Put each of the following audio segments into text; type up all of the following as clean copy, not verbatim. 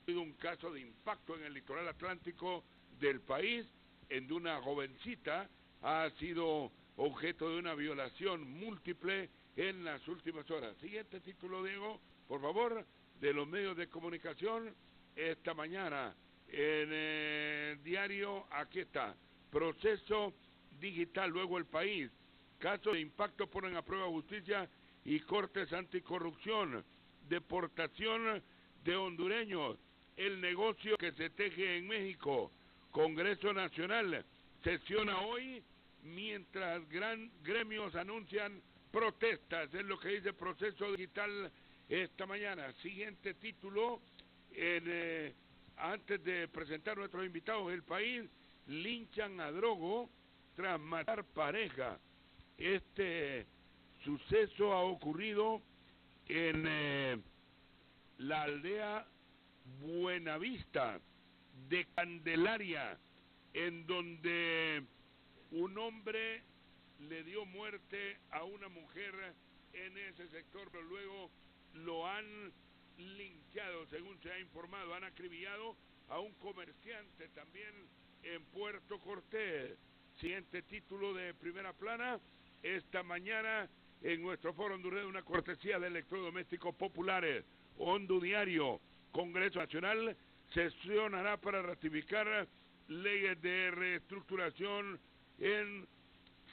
sido un caso de impacto en el litoral atlántico del país, en donde una jovencita ha sido objeto de una violación múltiple en las últimas horas. Siguiente título, Diego, por favor, de los medios de comunicación esta mañana en el diario. Aquí está: proceso digital, luego El País, caso de impacto ponen a prueba justicia y cortes anticorrupción, deportación de hondureños, el negocio que se teje en México. Congreso Nacional sesiona hoy mientras gremios anuncian protestas, es lo que dice Proceso Digital esta mañana. Siguiente título, antes de presentar a nuestros invitados. El País: linchan a Drogo tras matar pareja. Este suceso ha ocurrido en la aldea Buenavista de Candelaria, en donde un hombre le dio muerte a una mujer en ese sector, pero luego lo han linchado, según se ha informado. Han acribillado a un comerciante también en Puerto Cortés. Siguiente título de primera plana esta mañana en nuestro foro hondureño, una cortesía de Electrodomésticos Populares. Hondu Diario: Congreso Nacional sesionará para ratificar leyes de reestructuración en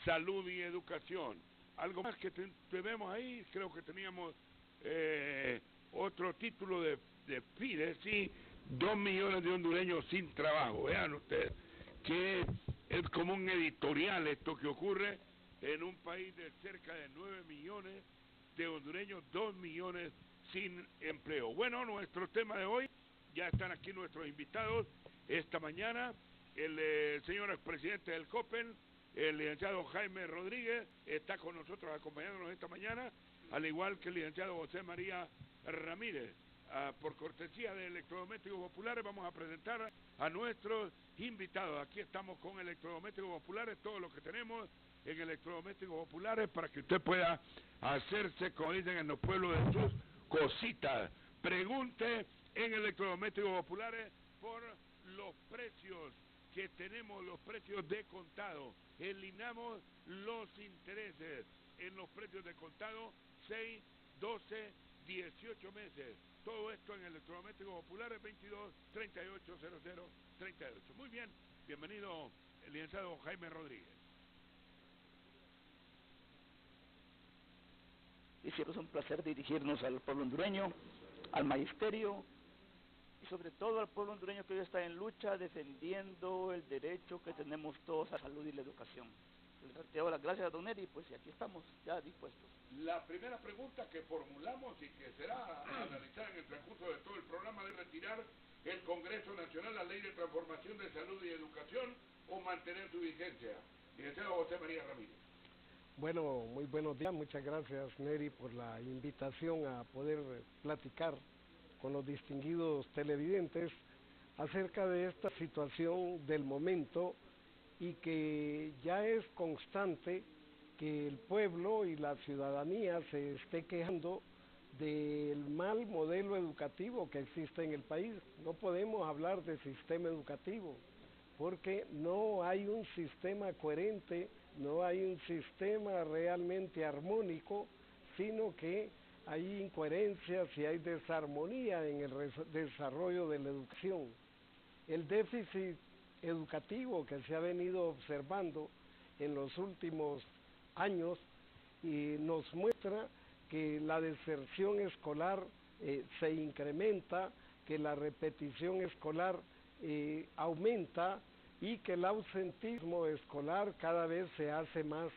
salud y educación. Algo más que tenemos ahí, creo que teníamos otro título de FIDE, sí, 2 millones de hondureños sin trabajo. Vean ustedes que es como un editorial esto que ocurre en un país de cerca de 9 millones de hondureños, 2 millones sin empleo. Bueno, nuestro tema de hoy, ya están aquí nuestros invitados esta mañana. El señor expresidente del COPEN, el licenciado Jaime Rodríguez, está con nosotros acompañándonos esta mañana, al igual que el licenciado José María Ramírez. Por cortesía de Electrodomésticos Populares vamos a presentar a nuestros invitados. Aquí estamos con Electrodomésticos Populares, todo lo que tenemos en Electrodomésticos Populares para que usted pueda hacerse, como dicen en los pueblos, de sus cositas. Pregunte en Electrodomésticos Populares por los precios que tenemos, los precios de contado. Eliminamos los intereses en los precios de contado, 6, 12, 18 meses. Todo esto en Electrodomésticos Populares, 22 38 00 38. Muy bien, bienvenido el licenciado Jaime Rodríguez. Y siempre es un placer dirigirnos al pueblo hondureño, al magisterio y sobre todo al pueblo hondureño que hoy está en lucha defendiendo el derecho que tenemos todos a la salud y la educación. Te doy las gracias a don Eri, pues y aquí estamos ya dispuestos. La primera pregunta que formulamos y que será analizada en el transcurso de todo el programa es retirar el Congreso Nacional la Ley de Transformación de Salud y Educación o mantener su vigencia. Licenciado José María Ramírez. Bueno, muy buenos días, muchas gracias Neri por la invitación a poder platicar con los distinguidos televidentes acerca de esta situación del momento y que ya es constante que el pueblo y la ciudadanía se esté quejando del mal modelo educativo que existe en el país. No podemos hablar de sistema educativo porque no hay un sistema coherente, no hay un sistema realmente armónico, sino que hay incoherencias y hay desarmonía en el desarrollo de la educación. El déficit educativo que se ha venido observando en los últimos años nos muestra que la deserción escolar se incrementa, que la repetición escolar aumenta y que el ausentismo escolar cada vez se hace más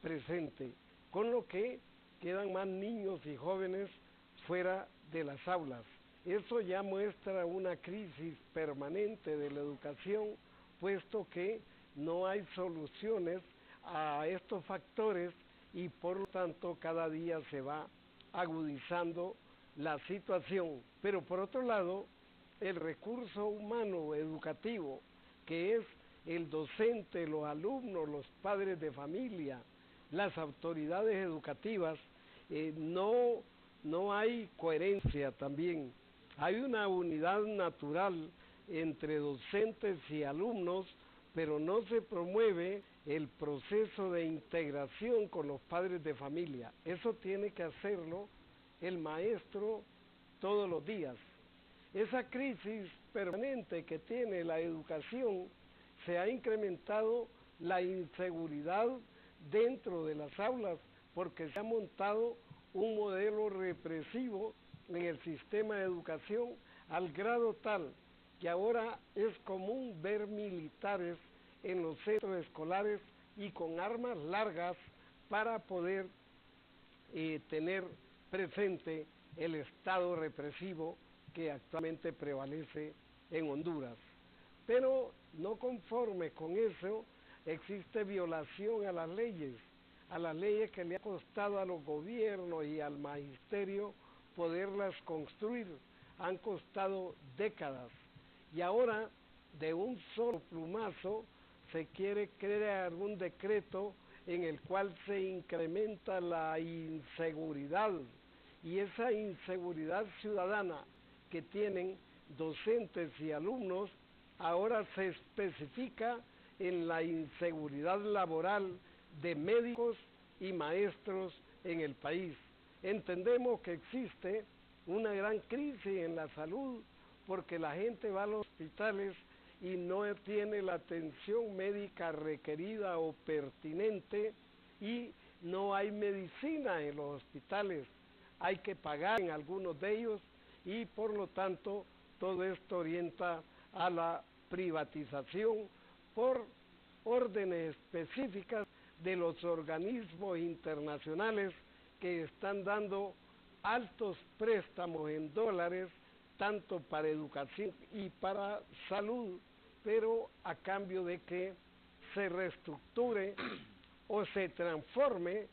presente, con lo que quedan más niños y jóvenes fuera de las aulas. Eso ya muestra una crisis permanente de la educación, puesto que no hay soluciones a estos factores y por lo tanto cada día se va agudizando la situación. Pero por otro lado, el recurso humano educativo, que es el docente, los alumnos, los padres de familia, las autoridades educativas, no hay coherencia también. Hay una unidad natural entre docentes y alumnos, pero no se promueve el proceso de integración con los padres de familia. Eso tiene que hacerlo el maestro todos los días. Esa crisis permanente que tiene la educación, se ha incrementado la inseguridad dentro de las aulas, porque se ha montado un modelo represivo en el sistema de educación al grado tal que ahora es común ver militares en los centros escolares y con armas largas para poder tener presente el estado represivo que actualmente prevalece en Honduras. Pero no conforme con eso, existe violación a las leyes que le ha costado a los gobiernos y al magisterio poderlas construir. Han costado décadas y ahora de un solo plumazo se quiere crear un decreto en el cual se incrementa la inseguridad, y esa inseguridad ciudadana que tienen docentes y alumnos ahora se especifica en la inseguridad laboral de médicos y maestros en el país. Entendemos que existe una gran crisis en la salud porque la gente va a los hospitales y no tiene la atención médica requerida o pertinente, y no hay medicina en los hospitales, hay que pagar en algunos de ellos, y por lo tanto todo esto orienta a la privatización por órdenes específicas de los organismos internacionales que están dando altos préstamos en dólares, tanto para educación y para salud, pero a cambio de que se reestructure o se transforme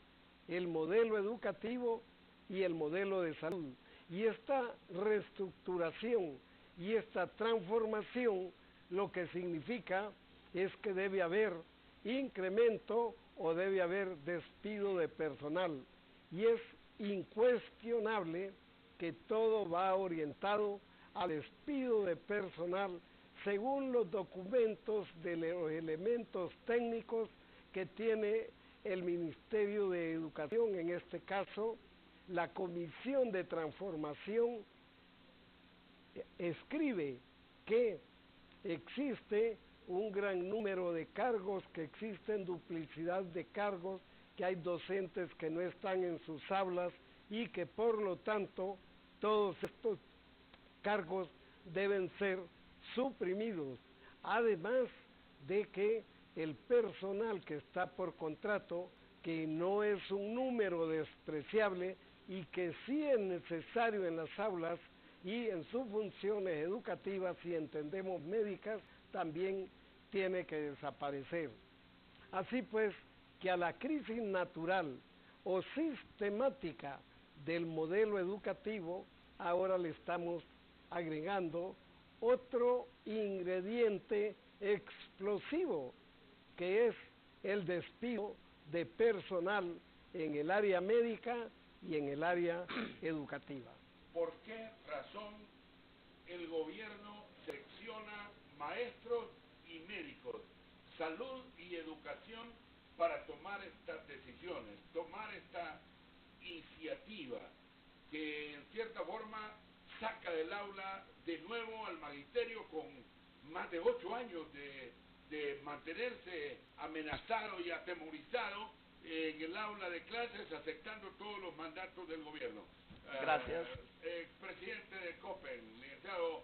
el modelo educativo y el modelo de salud. Y esta reestructuración y esta transformación lo que significa es que debe haber incremento o debe haber despido de personal. Y es incuestionable que todo va orientado al despido de personal según los documentos de los elementos técnicos que tiene el Ministerio de Educación, en este caso la Comisión de Transformación escribe que existe un gran número de cargos, que existen duplicidad de cargos, que hay docentes que no están en sus aulas y que por lo tanto todos estos cargos deben ser suprimidos, además de que el personal que está por contrato, que no es un número despreciable y que sí es necesario en las aulas y en sus funciones educativas, si entendemos médicas, también tiene que desaparecer. Así pues, que a la crisis natural o sistemática del modelo educativo, ahora le estamos agregando otro ingrediente explosivo, que es el despido de personal en el área médica y en el área educativa. ¿Por qué razón el gobierno selecciona maestros y médicos, salud y educación para tomar estas decisiones, tomar esta iniciativa que en cierta forma saca del aula de nuevo al magisterio con más de 8 años de mantenerse amenazado y atemorizado en el aula de clases, aceptando todos los mandatos del gobierno? Gracias. Presidente de COPEN, licenciado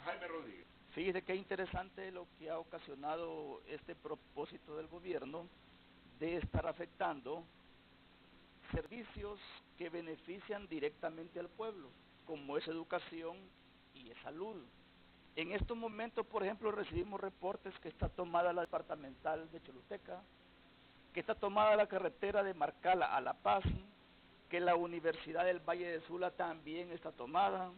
Jaime Rodríguez. Fíjese qué interesante lo que ha ocasionado este propósito del gobierno de estar afectando servicios que benefician directamente al pueblo, como es educación y es salud. En estos momentos, por ejemplo, recibimos reportes que está tomada la departamental de Choluteca, que está tomada la carretera de Marcala a La Paz, que la Universidad del Valle de Sula también está tomada,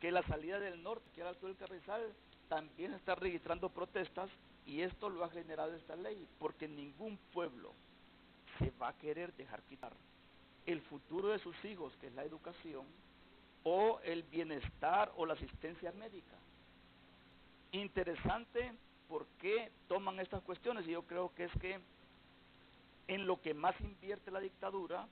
que la salida del norte, que era el del Carrizal, también está registrando protestas, y esto lo ha generado esta ley, porque ningún pueblo se va a querer dejar quitar el futuro de sus hijos, que es la educación, o el bienestar o la asistencia médica. Interesante por qué toman estas cuestiones, y yo creo que es que en lo que más invierte la dictadura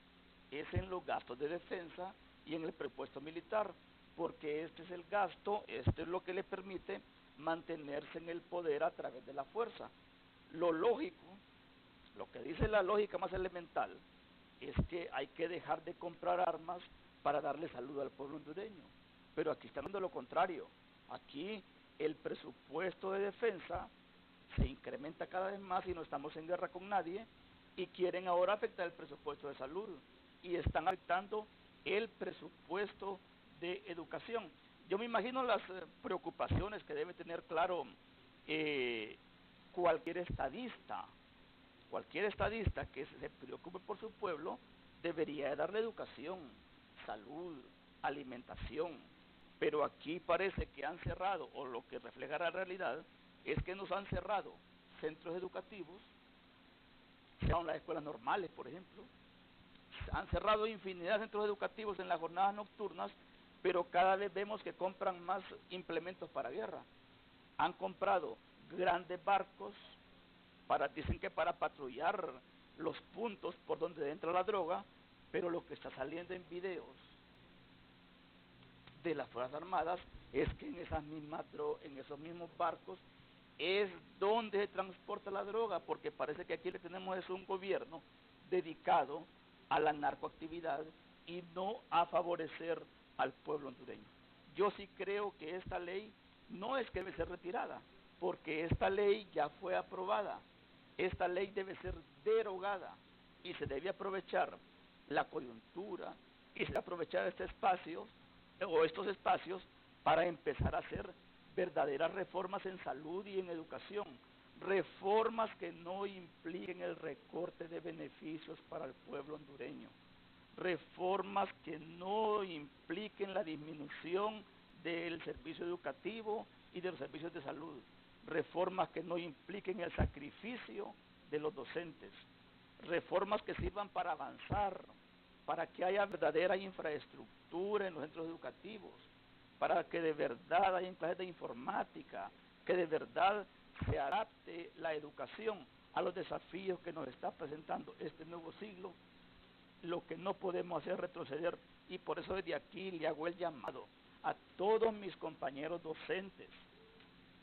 es en los gastos de defensa y en el presupuesto militar, porque este es el gasto, esto es lo que le permite mantenerse en el poder a través de la fuerza. Lo lógico, lo que dice la lógica más elemental, es que hay que dejar de comprar armas para darle salud al pueblo hondureño. Pero aquí está dando lo contrario. Aquí el presupuesto de defensa se incrementa cada vez más y no estamos en guerra con nadie, y quieren ahora afectar el presupuesto de salud y están afectando el presupuesto de educación. Yo me imagino las preocupaciones que debe tener claro cualquier estadista que se preocupe por su pueblo debería darle educación, salud, alimentación, pero aquí parece que han cerrado, o lo que refleja la realidad es que nos han cerrado centros educativos, sean las escuelas normales, por ejemplo, han cerrado infinidad de centros educativos en las jornadas nocturnas, pero cada vez vemos que compran más implementos para guerra. Han comprado grandes barcos, dicen que para patrullar los puntos por donde entra la droga, pero lo que está saliendo en videos de las Fuerzas Armadas es que en esos mismos barcos es donde se transporta la droga, porque parece que aquí le tenemos es un gobierno dedicado a la narcoactividad y no a favorecer al pueblo hondureño. Yo sí creo que esta ley no es que debe ser retirada, porque esta ley ya fue aprobada. Esta ley debe ser derogada y se debe aprovechar la coyuntura y se debe aprovechar estos espacios para empezar a hacer verdaderas reformas en salud y en educación, reformas que no impliquen el recorte de beneficios para el pueblo hondureño, reformas que no impliquen la disminución del servicio educativo y de los servicios de salud, reformas que no impliquen el sacrificio de los docentes, reformas que sirvan para avanzar, para que haya verdadera infraestructura en los centros educativos, para que de verdad haya clases de informática, que de verdad se adapte la educación a los desafíos que nos está presentando este nuevo siglo. Lo que no podemos hacer es retroceder, y por eso desde aquí le hago el llamado a todos mis compañeros docentes,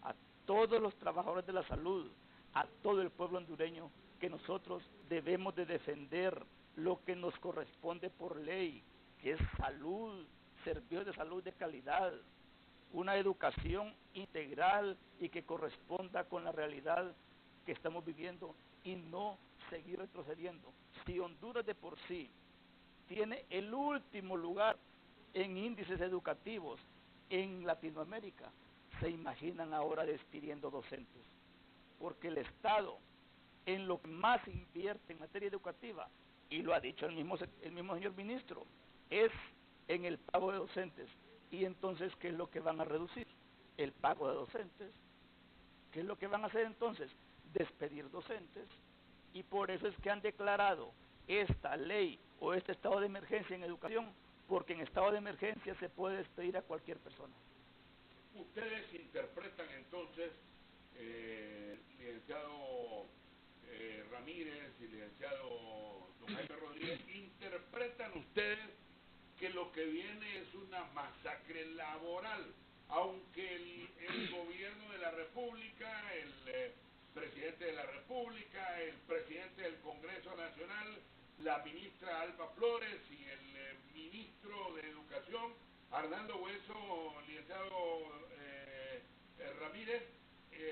a todos los trabajadores de la salud, a todo el pueblo hondureño, que nosotros debemos de defender lo que nos corresponde por ley, que es salud, servicios de salud de calidad, una educación integral y que corresponda con la realidad que estamos viviendo, y no seguir retrocediendo. Si Honduras de por sí tiene el último lugar en índices educativos en Latinoamérica, se imaginan ahora despidiendo docentes, porque el Estado en lo que más invierte en materia educativa, y lo ha dicho el mismo señor ministro, es en el pago de docentes. Y entonces, ¿qué es lo que van a reducir? El pago de docentes. ¿Qué es lo que van a hacer entonces? Despedir docentes. Y por eso es que han declarado esta ley o este estado de emergencia en educación, porque en estado de emergencia se puede despedir a cualquier persona. Ustedes interpretan entonces, licenciado Ramírez y licenciado don Jaime Rodríguez, interpretan ustedes que lo que viene es una masacre laboral, aunque el gobierno de la República, el presidente de la República, el presidente del Congreso Nacional, la ministra Alba Flores y el ministro de Educación, Arnaldo Hueso, licenciado Ramírez,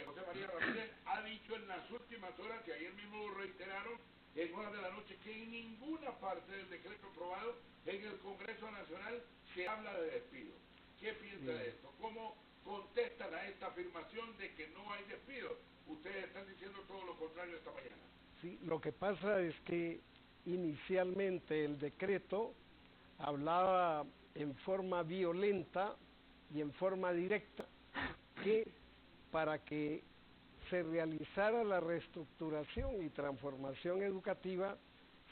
José María Ramírez, ha dicho en las últimas horas, y ayer mismo lo reiteraron, en horas de la noche, que en ninguna parte del decreto aprobado en el Congreso Nacional se habla de despido. ¿Qué piensa de esto? ¿Cómo contestan a esta afirmación de que no hay despido? Ustedes están diciendo todo lo contrario esta mañana. Sí, lo que pasa es que inicialmente el decreto hablaba en forma violenta y en forma directa que para que se realizara la reestructuración y transformación educativa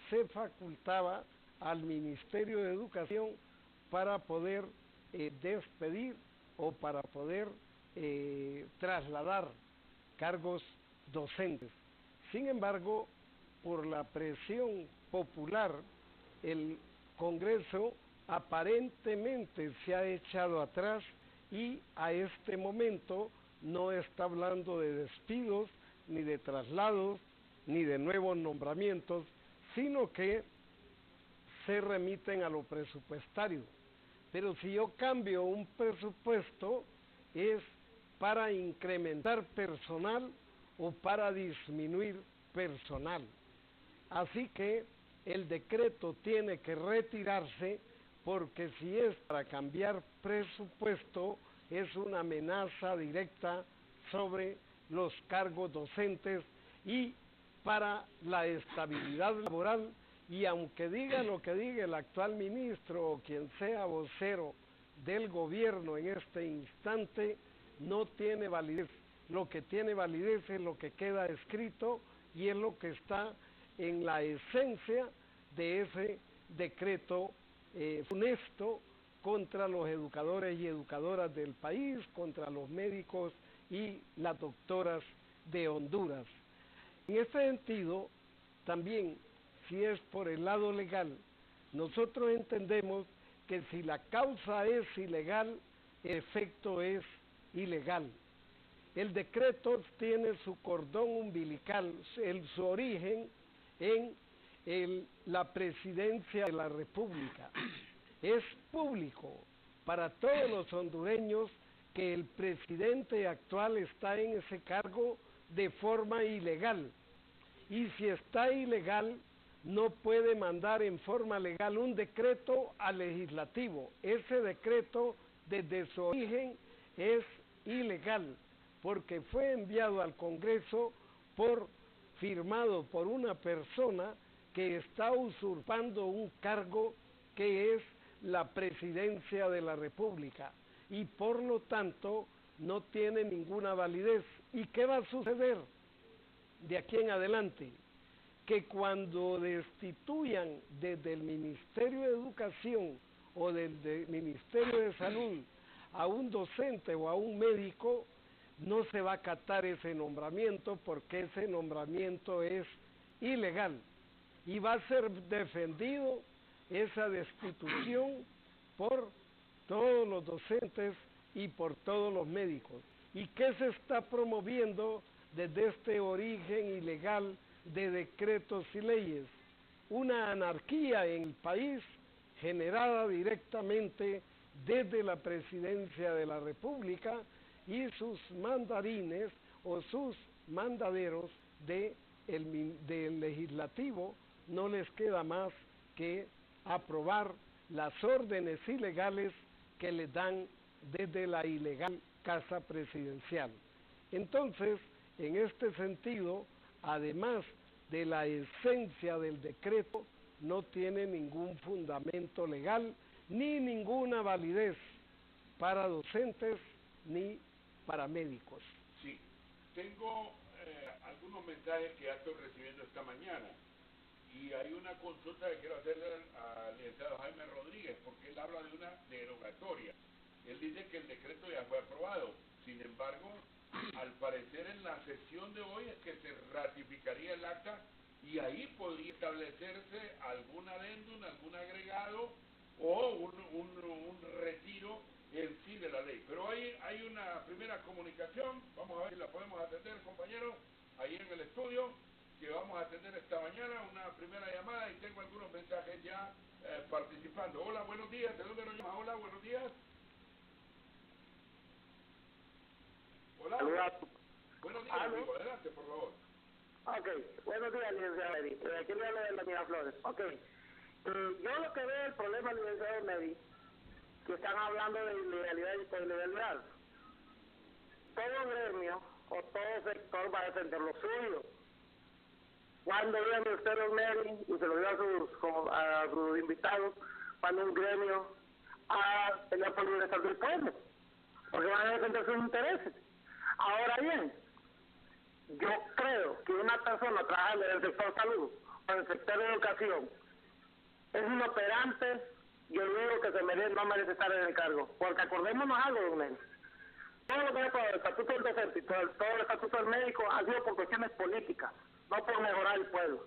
se facultaba al Ministerio de Educación para poder despedir o para poder trasladar cargos docentes. Sin embargo, por la presión popular, el Congreso aparentemente se ha echado atrás y a este momento no está hablando de despidos, ni de traslados, ni de nuevos nombramientos, sino que se remiten a lo presupuestario. Pero si yo cambio un presupuesto, es para incrementar personal o para disminuir personal. Así que el decreto tiene que retirarse, porque si es para cambiar presupuesto, es una amenaza directa sobre los cargos docentes y para la estabilidad laboral. Y aunque diga lo que diga el actual ministro o quien sea vocero del gobierno en este instante, no tiene validez. Lo que tiene validez es lo que queda escrito y es lo que está en la esencia de ese decreto funesto contra los educadores y educadoras del país, contra los médicos y las doctoras de Honduras. En este sentido, también, si es por el lado legal, nosotros entendemos que si la causa es ilegal, el efecto es ilegal. El decreto tiene su cordón umbilical, su origen en la presidencia de la República. Es público para todos los hondureños que el presidente actual está en ese cargo de forma ilegal. Y si está ilegal, no puede mandar en forma legal un decreto al legislativo. Ese decreto, desde su origen, es ilegal, porque fue enviado al Congreso firmado por una persona que está usurpando un cargo que es la presidencia de la República, y por lo tanto no tiene ninguna validez. ¿Y qué va a suceder de aquí en adelante? Que cuando destituyan desde el Ministerio de Educación o del Ministerio de Salud a un docente o a un médico, no se va a acatar ese nombramiento, porque ese nombramiento es ilegal y va a ser defendido esa destitución por todos los docentes y por todos los médicos. ¿Y qué se está promoviendo desde este origen ilegal de decretos y leyes? Una anarquía en el país generada directamente desde la presidencia de la República, y sus mandarines o sus mandaderos del legislativo no les queda más que aprobar las órdenes ilegales que les dan desde la ilegal Casa Presidencial. Entonces, en este sentido, además de la esencia del decreto, no tiene ningún fundamento legal ni ninguna validez para docentes ni para médicos. Sí, tengo algunos mensajes que ya estoy recibiendo esta mañana, y hay una consulta que quiero hacerle al licenciado Jaime Rodríguez, porque él habla de una derogatoria. Él dice que el decreto ya fue aprobado, sin embargo, al parecer en la sesión de hoy es que se ratificaría el acta, y ahí podría establecerse algún adendum, algún agregado o un retiro en sí de la ley. Pero hay una primera comunicación, vamos a ver si la podemos atender, compañeros, ahí en el estudio, que vamos a atender esta mañana, una primera llamada, y tengo algunos mensajes ya participando. Hola, buenos días, ¿de dónde nos llama? Hola, buenos días. Hola. Buenos días, amigo, adelante, por favor. Ok, buenos días, licenciado Medi. Aquí le hablo de la Miraflores. Ok, yo lo que veo el problema, licenciado Medi, que están hablando de ilegalidad y ilegalidad. Todo gremio o todo sector va a defender lo suyo. Cuando diga el Ministerio Medi, y se lo digo a sus invitados, cuando un gremio pelear por el bienestar del pueblo, porque van a defender sus intereses. Ahora bien, yo creo que una persona trabajando en el sector salud o en el sector de educación es inoperante yo digo que no merece estar en el cargo. Porque acordémonos algo, don Nel. Todo lo que es por el estatuto del docente y todo el estatuto del médico ha sido por cuestiones políticas, no por mejorar el pueblo.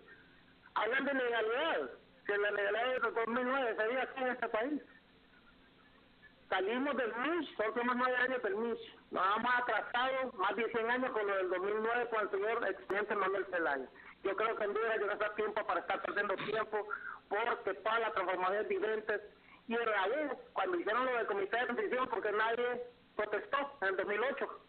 Hablan de legalidad, que la legalidad de 2009 se dio aquí en este país. Salimos del MISH, son los 9 años del MISH. Nos hemos atrasado más de 100 años con lo del 2009 con el señor expresidente Manuel Zelaya. Yo creo que en Honduras ya no está tiempo para estar perdiendo tiempo porque todas las transformaciones diferentes. Y en Raúl, cuando hicieron lo del comité de transición, porque nadie protestó en el 2008.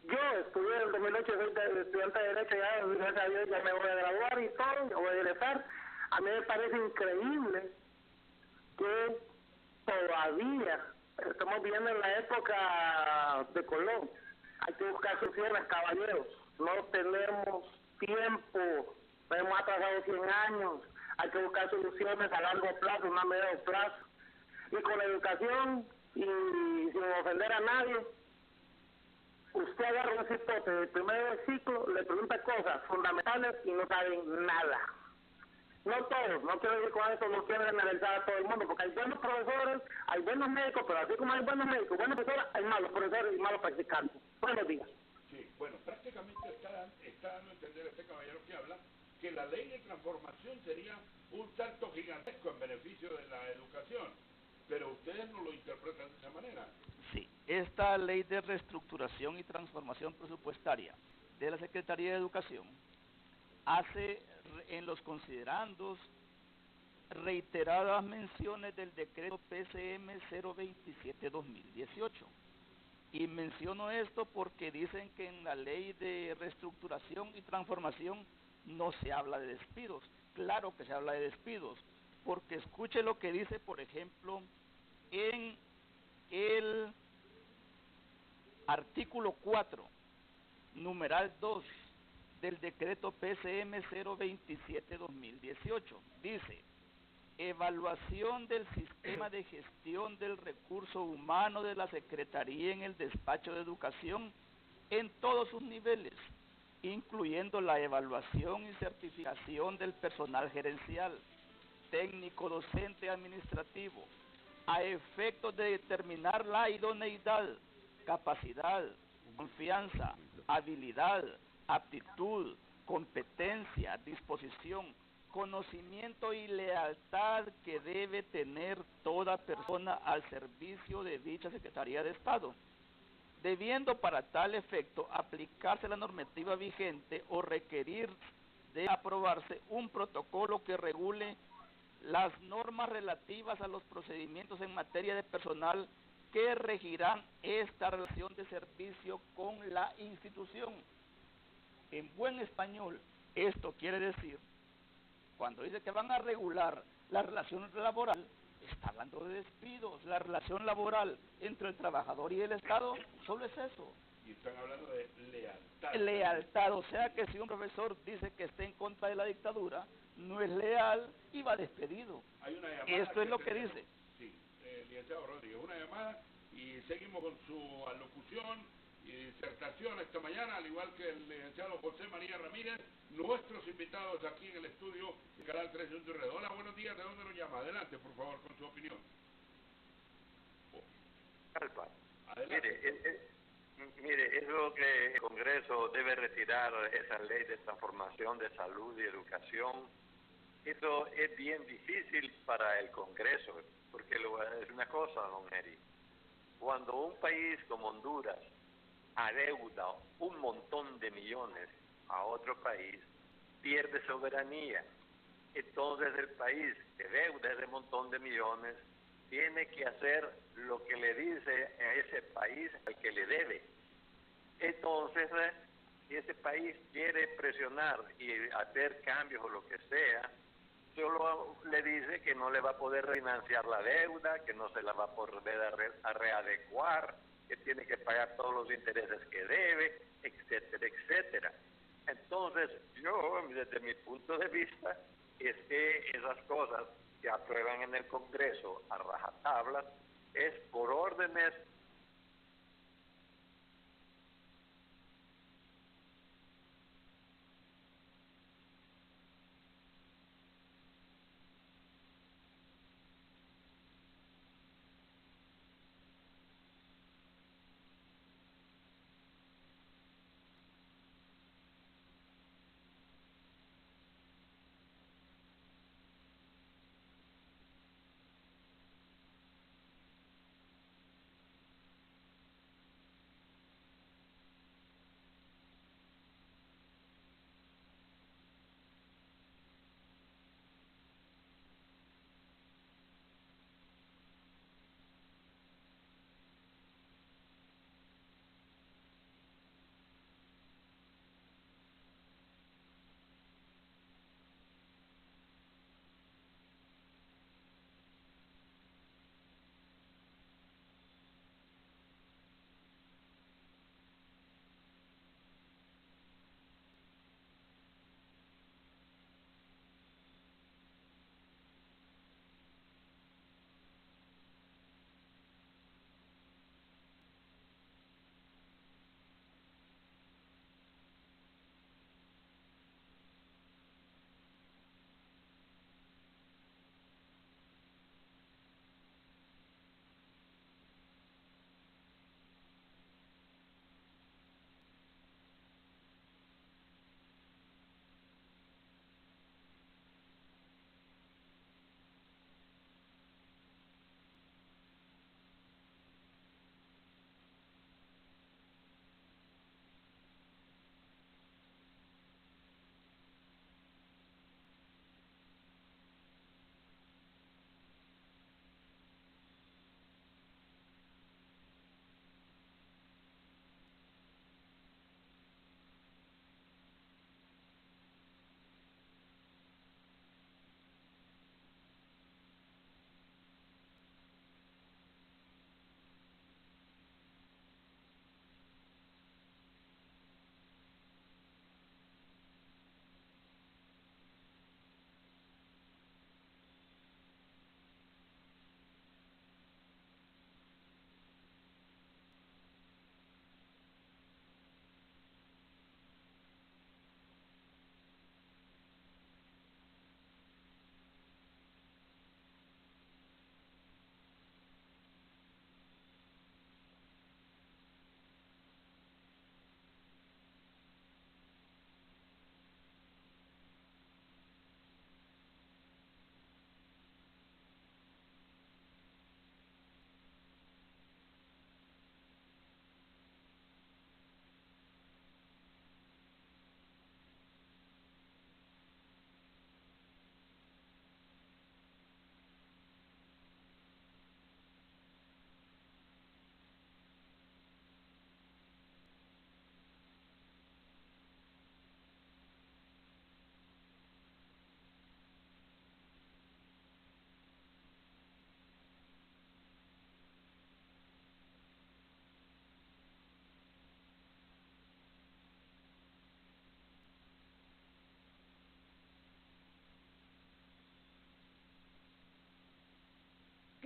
Yo estudié en el 2008, soy estudiante de Derecho, ya, gracias a Dios, ya me voy a graduar y todo, voy a egresar. A mí me parece increíble que todavía estamos viviendo en la época de Colón. Hay que buscar soluciones, caballeros. No tenemos tiempo, nos hemos atrasado 100 años. Hay que buscar soluciones a largo plazo, no a medio plazo. Y con la educación, y sin ofender a nadie, usted agarra un cipote del primer ciclo, le pregunta cosas fundamentales y no saben nada. No todos, no quiero decir con eso, no quiero generalizar a todo el mundo, porque hay buenos profesores, hay buenos médicos, pero así como hay buenos médicos, buenos profesores, hay malos profesores y malos practicantes. Buenos días. Sí, bueno, prácticamente está dando a entender este caballero que habla que la ley de transformación sería un salto gigantesco en beneficio de la educación, pero ustedes no lo interpretan de esa manera. Sí, esta ley de reestructuración y transformación presupuestaria de la Secretaría de Educación hace en los considerandos reiteradas menciones del decreto PCM 027-2018. Y menciono esto porque dicen que en la ley de reestructuración y transformación no se habla de despidos. Claro que se habla de despidos, porque escuche lo que dice, por ejemplo, en el artículo 4, numeral 2, del decreto PCM 027-2018. Dice: evaluación del sistema de gestión del recurso humano de la Secretaría en el despacho de educación en todos sus niveles, incluyendo la evaluación y certificación del personal gerencial, técnico, docente, administrativo, a efectos de determinar la idoneidad, capacidad, confianza, habilidad, aptitud, competencia, disposición, conocimiento y lealtad que debe tener toda persona al servicio de dicha Secretaría de Estado, debiendo para tal efecto aplicarse la normativa vigente o requerir de aprobarse un protocolo que regule las normas relativas a los procedimientos en materia de personal que regirán esta relación de servicio con la institución. En buen español, esto quiere decir, cuando dice que van a regular la relación laboral, está hablando de despidos. La relación laboral entre el trabajador y el Estado solo es eso. Y están hablando de lealtad. Lealtad, o sea que si un profesor dice que está en contra de la dictadura, no es leal y va despedido. Hay una llamada. Esto es lo que dice. Sí, licenciado Rodríguez, una llamada y seguimos con su alocución y disertación esta mañana, al igual que el licenciado José María Ramírez, nuestros invitados aquí en el estudio de Canal 3 de Red. Hola, buenos días, ¿de dónde nos llama? Adelante, por favor, con su opinión. Adelante. Mire, es lo que el Congreso debe retirar, esa ley de transformación de salud y educación. Eso es bien difícil para el Congreso, porque le voy a decir una cosa, don Eri. Cuando un país como Honduras adeuda un montón de millones a otro país, pierde soberanía. Entonces el país que deuda ese montón de millones tiene que hacer lo que le dice a ese país al que le debe. Entonces, si ese país quiere presionar y hacer cambios o lo que sea, solo le dice que no le va a poder refinanciar la deuda, que no se la va a poder readecuar, que tiene que pagar todos los intereses que debe, etcétera, etcétera. Entonces, yo, desde mi punto de vista, es que esas cosas que aprueban en el Congreso a rajatablas es por órdenes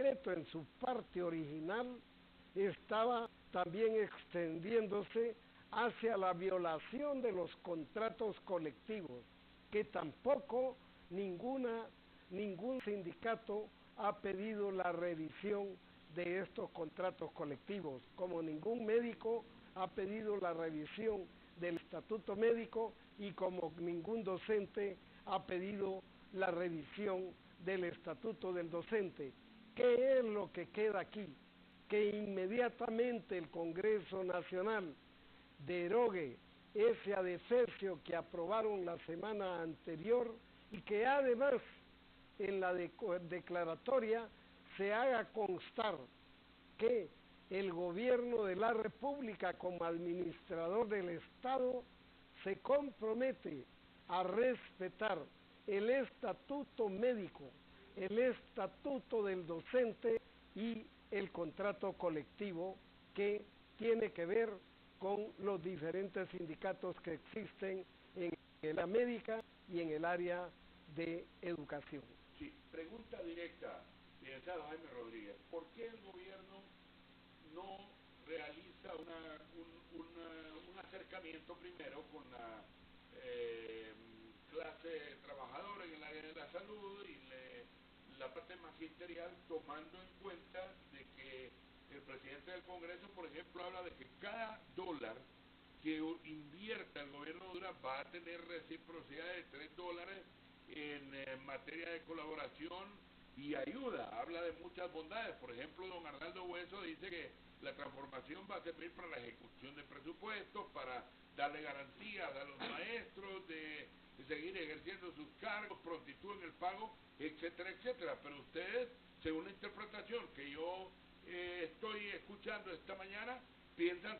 decreto en su parte original estaba también extendiéndose hacia la violación de los contratos colectivos, que tampoco ningún sindicato ha pedido la revisión de estos contratos colectivos, como ningún médico ha pedido la revisión del estatuto médico y como ningún docente ha pedido la revisión del estatuto del docente. ¿Qué es lo que queda aquí? Que inmediatamente el Congreso Nacional derogue ese adefesio que aprobaron la semana anterior y que además en la declaratoria se haga constar que el gobierno de la República como administrador del Estado se compromete a respetar el estatuto médico, el estatuto del docente y el contrato colectivo que tiene que ver con los diferentes sindicatos que existen en el área médica y en el área de educación. Sí, pregunta directa, licenciado Jaime Rodríguez. ¿Por qué el gobierno no realiza un acercamiento primero con la clase trabajadora en el área de la salud y la parte magisterial, tomando en cuenta de que el presidente del Congreso, por ejemplo, habla de que cada dólar que invierta el gobierno de Honduras va a tener reciprocidad de $3 en materia de colaboración y ayuda? Habla de muchas bondades. Por ejemplo, don Arnaldo Hueso dice que la transformación va a servir para la ejecución de presupuestos, para darle garantías a los maestros de seguir ejerciendo sus cargos, prontitud en el pago, etcétera, etcétera. Pero ustedes, según la interpretación que yo estoy escuchando esta mañana, piensan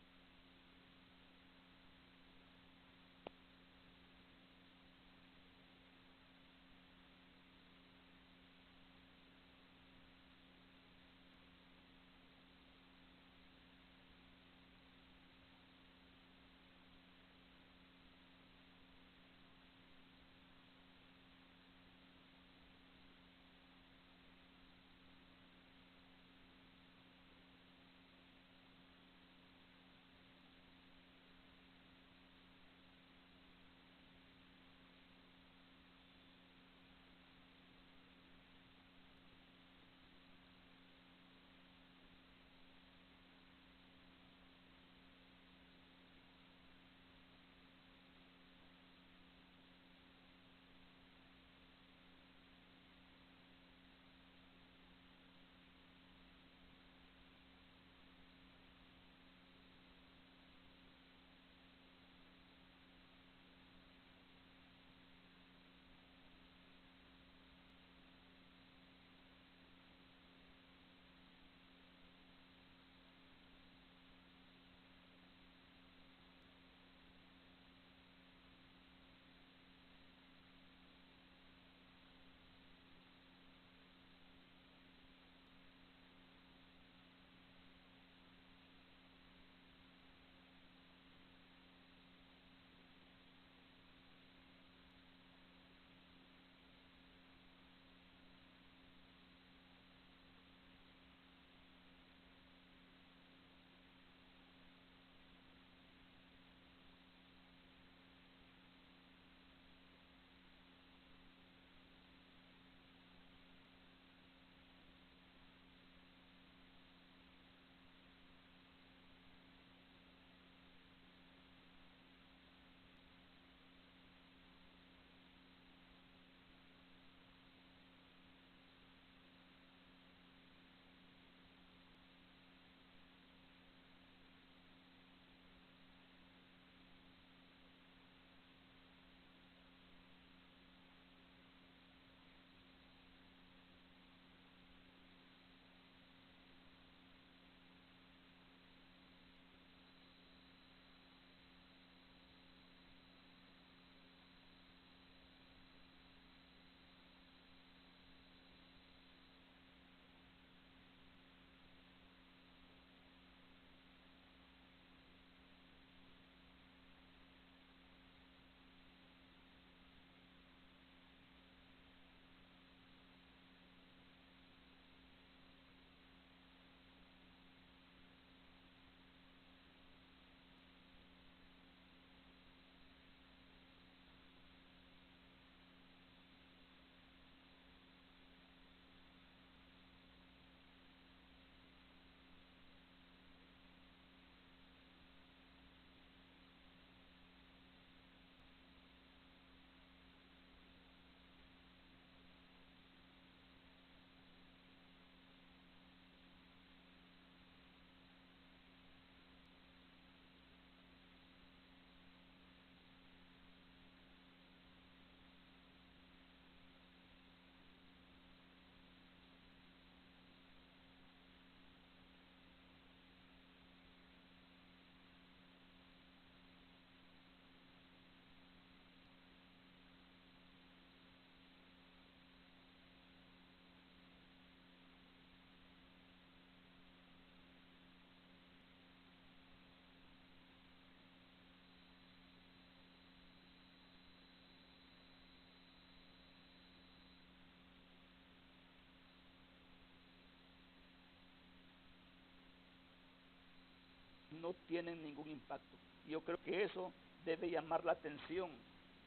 no tienen ningún impacto. Yo creo que eso debe llamar la atención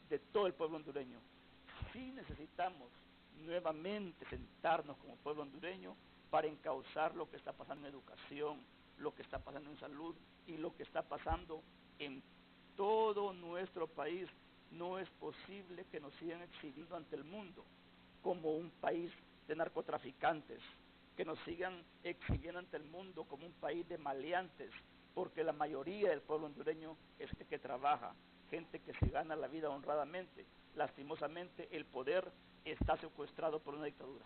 de todo el pueblo hondureño. Sí necesitamos nuevamente sentarnos como pueblo hondureño para encauzar lo que está pasando en educación, lo que está pasando en salud y lo que está pasando en todo nuestro país. No es posible que nos sigan exhibiendo ante el mundo como un país de narcotraficantes, que nos sigan exhibiendo ante el mundo como un país de maleantes, porque la mayoría del pueblo hondureño es gente que trabaja, gente que se gana la vida honradamente. Lastimosamente el poder está secuestrado por una dictadura.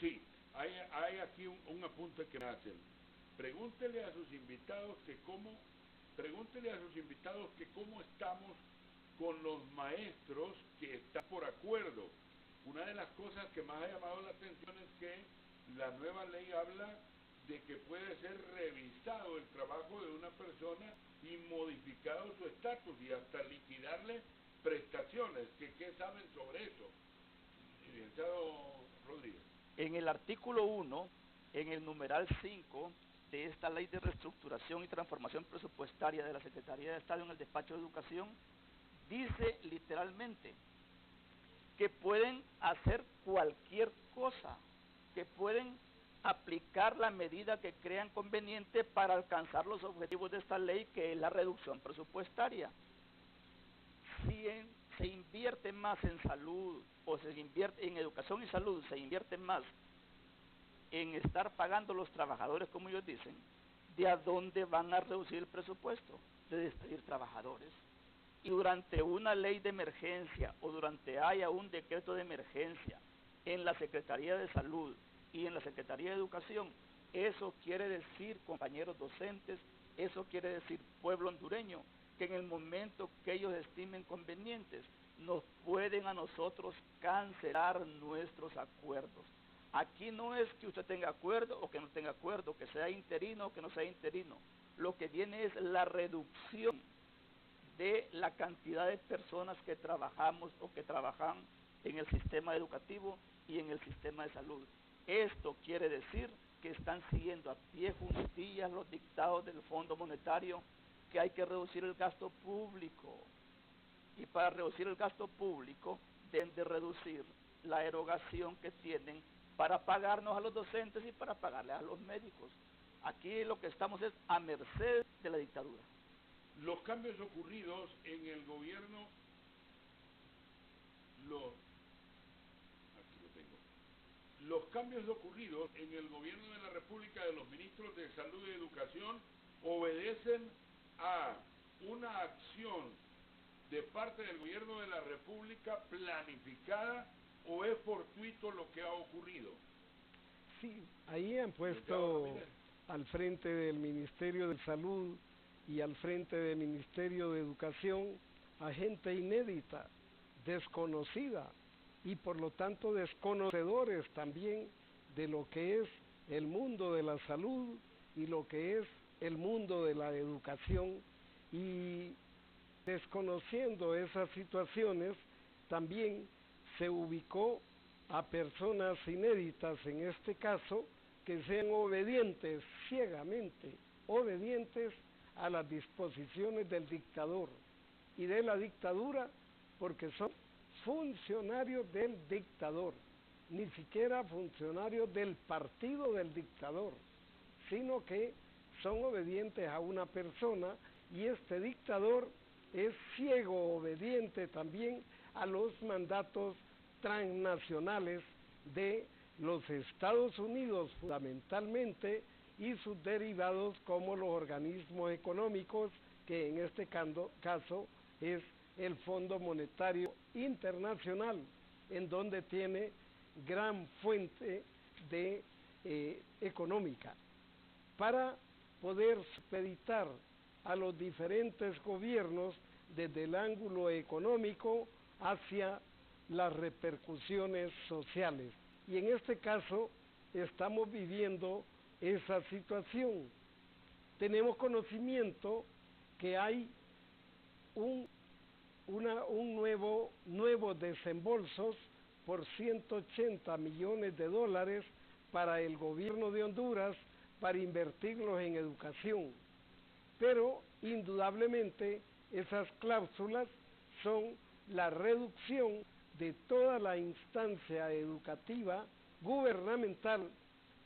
Sí, hay aquí un apunte que me hacen. Pregúntele a sus invitados que cómo estamos con los maestros que están por acuerdo. Una de las cosas que más ha llamado la atención es que la nueva ley habla de que puede ser revisado el trabajo de una persona y modificado su estatus y hasta liquidarle prestaciones. ¿Qué saben sobre eso, licenciado Rodríguez? En el artículo 1, en el numeral 5 de esta ley de reestructuración y transformación presupuestaria de la Secretaría de Estado en el Despacho de Educación, dice literalmente que pueden hacer cualquier cosa, que pueden aplicar la medida que crean conveniente para alcanzar los objetivos de esta ley, que es la reducción presupuestaria. Si se invierte más en salud, o se invierte en educación y salud, se invierte más en estar pagando a los trabajadores, como ellos dicen, ¿de a dónde van a reducir el presupuesto? De despedir trabajadores. Y durante una ley de emergencia o durante haya un decreto de emergencia en la Secretaría de Salud y en la Secretaría de Educación, eso quiere decir, compañeros docentes, eso quiere decir, pueblo hondureño, que en el momento que ellos estimen convenientes, nos pueden a nosotros cancelar nuestros acuerdos. Aquí no es que usted tenga acuerdo o que no tenga acuerdo, que sea interino o que no sea interino. Lo que viene es la reducción de la cantidad de personas que trabajamos o que trabajan en el sistema educativo y en el sistema de salud. Esto quiere decir que están siguiendo a pie juntillas los dictados del Fondo Monetario, que hay que reducir el gasto público. Y para reducir el gasto público deben de reducir la erogación que tienen para pagarnos a los docentes y para pagarles a los médicos. Aquí lo que estamos es a merced de la dictadura. Los cambios ocurridos en el gobierno, los cambios ocurridos en el gobierno de la República de los ministros de Salud y Educación obedecen a una acción de parte del gobierno de la República planificada o es fortuito lo que ha ocurrido. Sí, ahí han puesto al frente del Ministerio de Salud y al frente del Ministerio de Educación a gente inédita, desconocida y por lo tanto desconocedores también de lo que es el mundo de la salud y lo que es el mundo de la educación, y desconociendo esas situaciones también se ubicó a personas inéditas en este caso que sean obedientes, ciegamente obedientes a las disposiciones del dictador y de la dictadura, porque son funcionarios del dictador, ni siquiera funcionarios del partido del dictador, sino que son obedientes a una persona, y este dictador es ciego obediente también a los mandatos transnacionales de los Estados Unidos fundamentalmente, y sus derivados como los organismos económicos, que en este caso es el Fondo Monetario Internacional, en donde tiene gran fuente de económica, para poder supeditar a los diferentes gobiernos desde el ángulo económico hacia las repercusiones sociales. Y en este caso estamos viviendo esa situación. Tenemos conocimiento que hay nuevos desembolsos por 180 millones de dólares para el gobierno de Honduras para invertirlos en educación. pero indudablemente esas cláusulas son la reducción de toda la instancia educativa gubernamental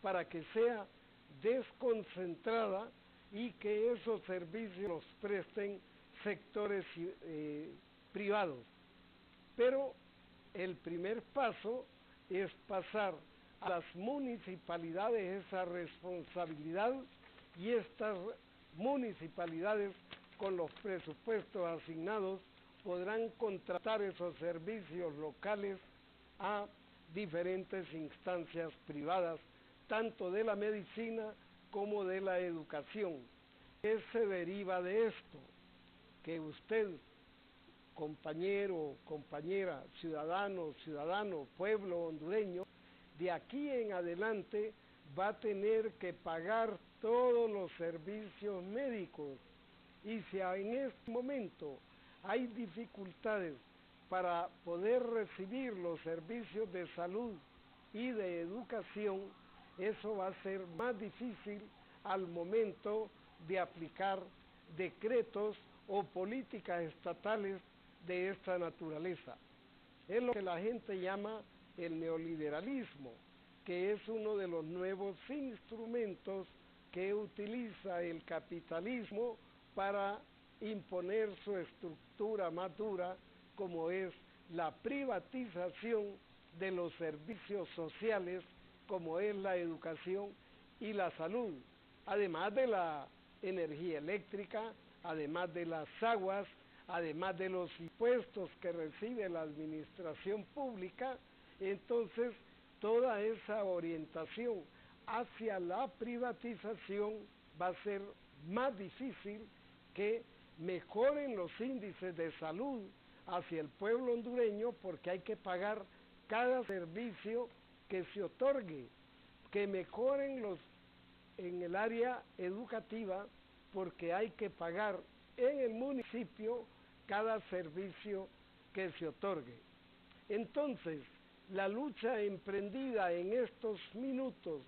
para que sea desconcentrada y que esos servicios los presten sectores privados. Pero el primer paso es pasar a las municipalidades esa responsabilidad, y estas municipalidades con los presupuestos asignados podrán contratar esos servicios locales a diferentes instancias privadas, tanto de la medicina como de la educación. ¿Qué se deriva de esto? Que usted, compañero, compañera, ciudadano, pueblo hondureño, de aquí en adelante va a tener que pagar todos los servicios médicos. Y si en este momento hay dificultades para poder recibir los servicios de salud y de educación, eso va a ser más difícil al momento de aplicar decretos o políticas estatales de esta naturaleza. Es lo que la gente llama el neoliberalismo, que es uno de los nuevos instrumentos que utiliza el capitalismo para imponer su estructura más dura, como es la privatización de los servicios sociales, como es la educación y la salud, además de la energía eléctrica, además de las aguas, además de los impuestos que recibe la administración pública. Entonces, toda esa orientación hacia la privatización va a ser más difícil que mejoren los índices de salud hacia el pueblo hondureño, porque hay que pagar cada servicio que se otorgue, que mejoren en el área educativa, porque hay que pagar en el municipio cada servicio que se otorgue. Entonces, la lucha emprendida en estos minutos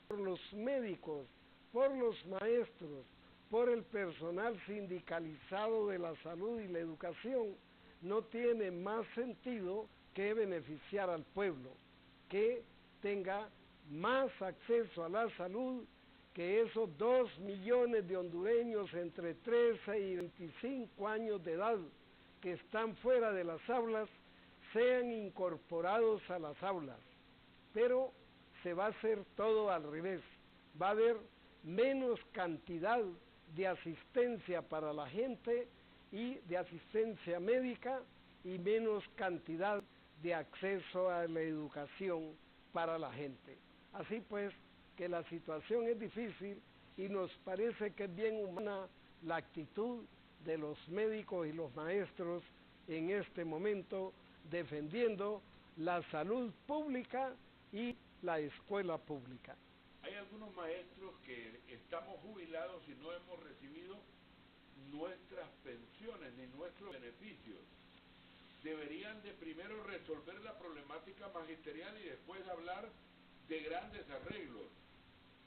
por los médicos, por los maestros, por el personal sindicalizado de la salud y la educación, no tiene más sentido que beneficiar al pueblo, que tenga más acceso a la salud, que esos 2 millones de hondureños entre 13 y 25 años de edad que están fuera de las aulas sean incorporados a las aulas. Pero se va a hacer todo al revés. Va a haber menos cantidad de asistencia para la gente y de asistencia médica, y menos cantidad de acceso a la educación para la gente. Así pues, que la situación es difícil, y nos parece que es bien humana la actitud de los médicos y los maestros en este momento, defendiendo la salud pública y la escuela pública. Hay algunos maestros que estamos jubilados y no hemos recibido nuestras pensiones ni nuestros beneficios. Deberían de primero resolver la problemática magisterial y después hablar de grandes arreglos.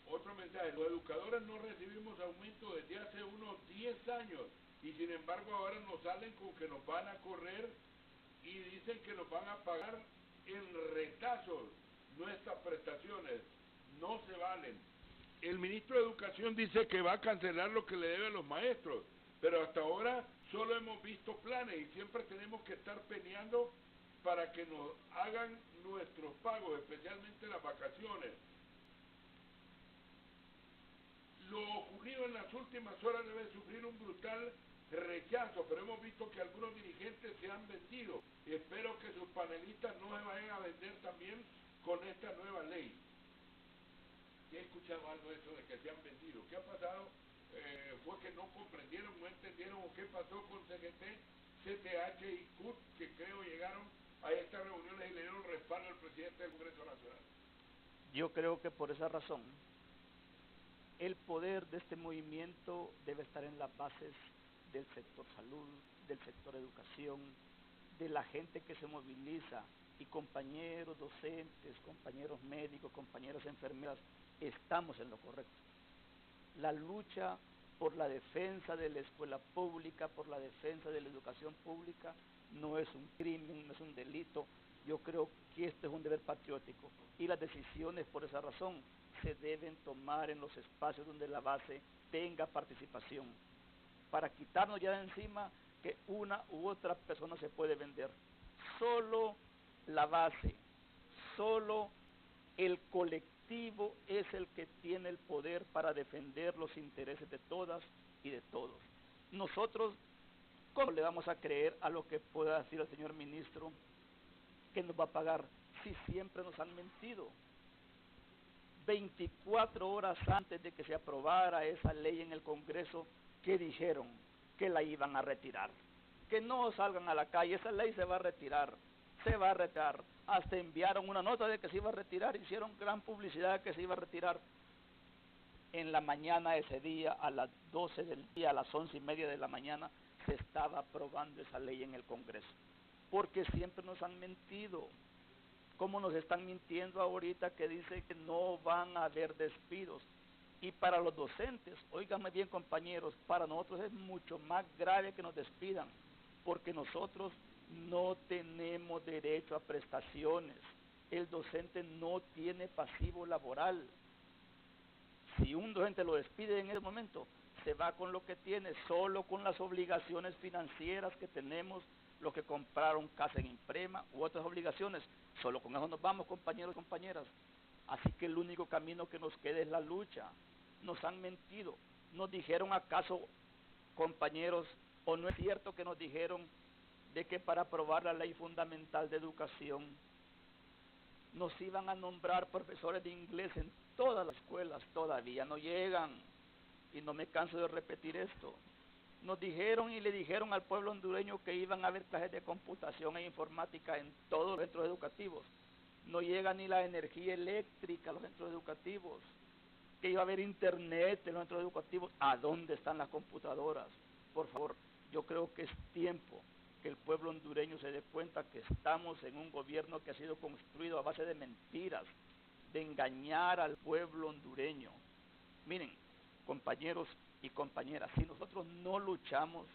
Otro mensaje: los educadores no recibimos aumento desde hace unos 10 años y sin embargo ahora nos salen con que nos van a correr y dicen que nos van a pagar en retazos nuestras prestaciones. No se valen. El ministro de Educación dice que va a cancelar lo que le debe a los maestros, pero hasta ahora solo hemos visto planes y siempre tenemos que estar peleando para que nos hagan nuestros pagos, especialmente las vacaciones. Lo ocurrido en las últimas horas debe sufrir un brutal rechazo, pero hemos visto que algunos dirigentes se han vendido. Espero que sus panelistas no se vayan a vender también con esta nueva ley. ¿He escuchado algo de eso de que se han vendido? ¿Qué ha pasado? ¿Fue que no comprendieron, no entendieron, o qué pasó con CGT, CTH y CUT, que creo llegaron a estas reuniones y le dieron respaldo al presidente del Congreso Nacional? Yo creo que por esa razón el poder de este movimiento debe estar en las bases del sector salud, del sector educación, de la gente que se moviliza, y compañeros docentes, compañeros médicos, compañeras enfermeras, estamos en lo correcto. La lucha por la defensa de la escuela pública, por la defensa de la educación pública, no es un crimen, no es un delito. Yo creo que esto es un deber patriótico y las decisiones por esa razón se deben tomar en los espacios donde la base tenga participación, para quitarnos ya de encima que una u otra persona se puede vender. Solo la base, solo el colectivo es el que tiene el poder para defender los intereses de todas y de todos. Nosotros, ¿cómo le vamos a creer a lo que pueda decir el señor ministro que nos va a pagar si siempre nos han mentido? 24 horas antes de que se aprobara esa ley en el Congreso, que dijeron que la iban a retirar, que no salgan a la calle, esa ley se va a retirar, hasta enviaron una nota de que se iba a retirar, hicieron gran publicidad de que se iba a retirar. En la mañana ese día, a las 12 del día, a las 11:30 de la mañana, se estaba aprobando esa ley en el Congreso, porque siempre nos han mentido, como nos están mintiendo ahorita que dice que no van a haber despidos. Y para los docentes, óigame bien compañeros, para nosotros es mucho más grave que nos despidan, porque nosotros no tenemos derecho a prestaciones. El docente no tiene pasivo laboral. Si un docente lo despide en ese momento, se va con lo que tiene, solo con las obligaciones financieras que tenemos, los que compraron casa en Imprema u otras obligaciones, solo con eso nos vamos, compañeros y compañeras. Así que el único camino que nos queda es la lucha. Nos han mentido. ¿Nos dijeron acaso, compañeros, o no es cierto que nos dijeron de que para aprobar la ley fundamental de educación nos iban a nombrar profesores de inglés en todas las escuelas? Todavía no llegan, y no me canso de repetir esto. Nos dijeron y le dijeron al pueblo hondureño que iban a haber clases de computación e informática en todos los centros educativos. No llega ni la energía eléctrica a los centros educativos, que iba a haber internet en los centros educativos. ¿A dónde están las computadoras? Por favor, yo creo que es tiempo que el pueblo hondureño se dé cuenta que estamos en un gobierno que ha sido construido a base de mentiras, de engañar al pueblo hondureño. Miren, compañeros y compañeras, si nosotros no luchamos,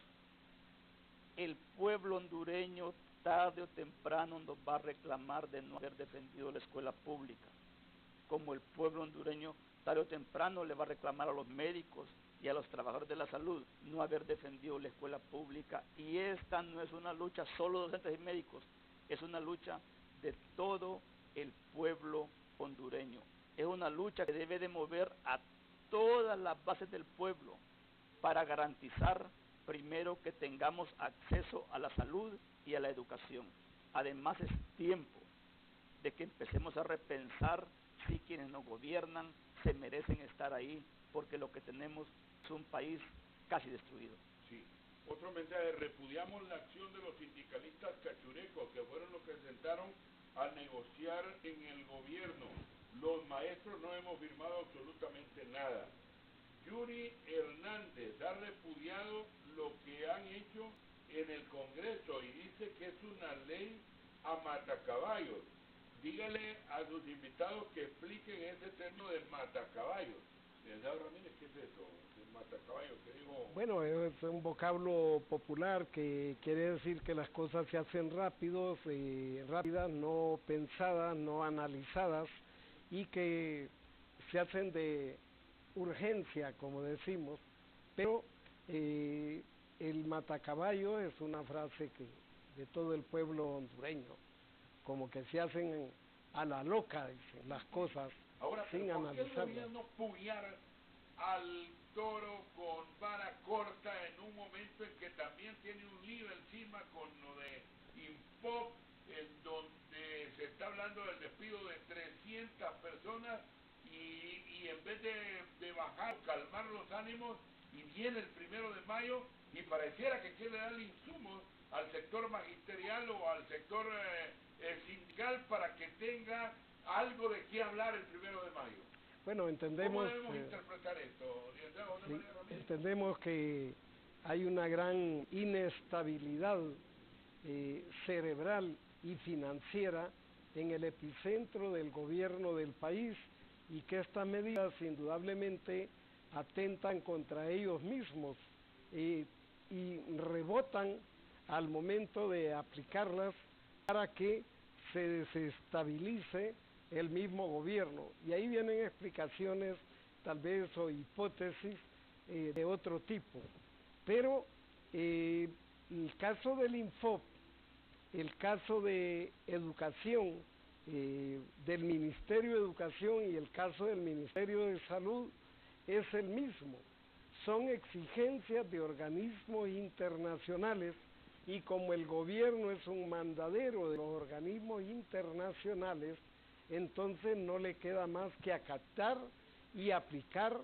el pueblo hondureño tarde o temprano nos va a reclamar de no haber defendido la escuela pública, como el pueblo hondureño tarde o temprano le va a reclamar a los médicos y a los trabajadores de la salud no haber defendido la escuela pública. Y esta no es una lucha solo de docentes y médicos, es una lucha de todo el pueblo hondureño. Es una lucha que debe de mover a todas las bases del pueblo para garantizar primero que tengamos acceso a la salud y a la educación. Además es tiempo de que empecemos a repensar si quienes nos gobiernan se merecen estar ahí, porque lo que tenemos es un país casi destruido. Sí. Otro mensaje: repudiamos la acción de los sindicalistas cachurecos, que fueron los que se sentaron a negociar en el gobierno. Los maestros no hemos firmado absolutamente nada. Yuri Hernández ha repudiado lo que han hecho en el Congreso y dice que es una ley a matacaballos. Dígale a sus invitados que expliquen ese término de matacaballos. Ramírez, ¿qué es eso? El matacaballos, ¿qué digo? Bueno, es un vocablo popular que quiere decir que las cosas se hacen rápidas, no pensadas, no analizadas, y que se hacen de urgencia, como decimos, pero el matacaballo es una frase que de todo el pueblo hondureño, como que se hacen a la loca, dicen, las cosas. Ahora, sin analizarlas. ¿por qué el gobierno puñar al toro con vara corta en un momento en que también tiene un lío encima con lo de Impop, en donde se está hablando del despido de 300 personas y en vez de bajar, calmar los ánimos, y viene el 1 de mayo y pareciera que quiere darle insumos al sector magisterial o al sector sindical para que tenga algo de qué hablar el 1 de mayo? Bueno, entendemos... ¿Cómo debemos interpretar esto? Sí, entendemos que hay una gran inestabilidad cerebral y financiera en el epicentro del gobierno del país, y que estas medidas indudablemente atentan contra ellos mismos y rebotan al momento de aplicarlas para que se desestabilice el mismo gobierno. Y ahí vienen explicaciones tal vez o hipótesis de otro tipo. Pero el caso del Infop, el caso de educación, del Ministerio de Educación y el caso del Ministerio de Salud es el mismo. Son exigencias de organismos internacionales y como el gobierno es un mandadero de los organismos internacionales, entonces no le queda más que acatar y aplicar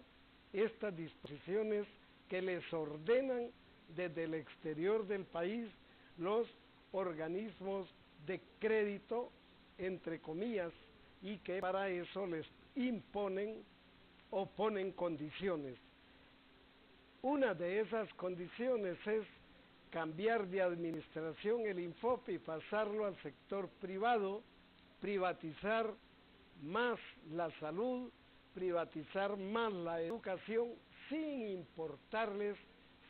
estas disposiciones que les ordenan desde el exterior del país los organismos de crédito, entre comillas, y que para eso les imponen o ponen condiciones. Una de esas condiciones es cambiar de administración el Infop y pasarlo al sector privado, privatizar más la salud, privatizar más la educación, sin importarles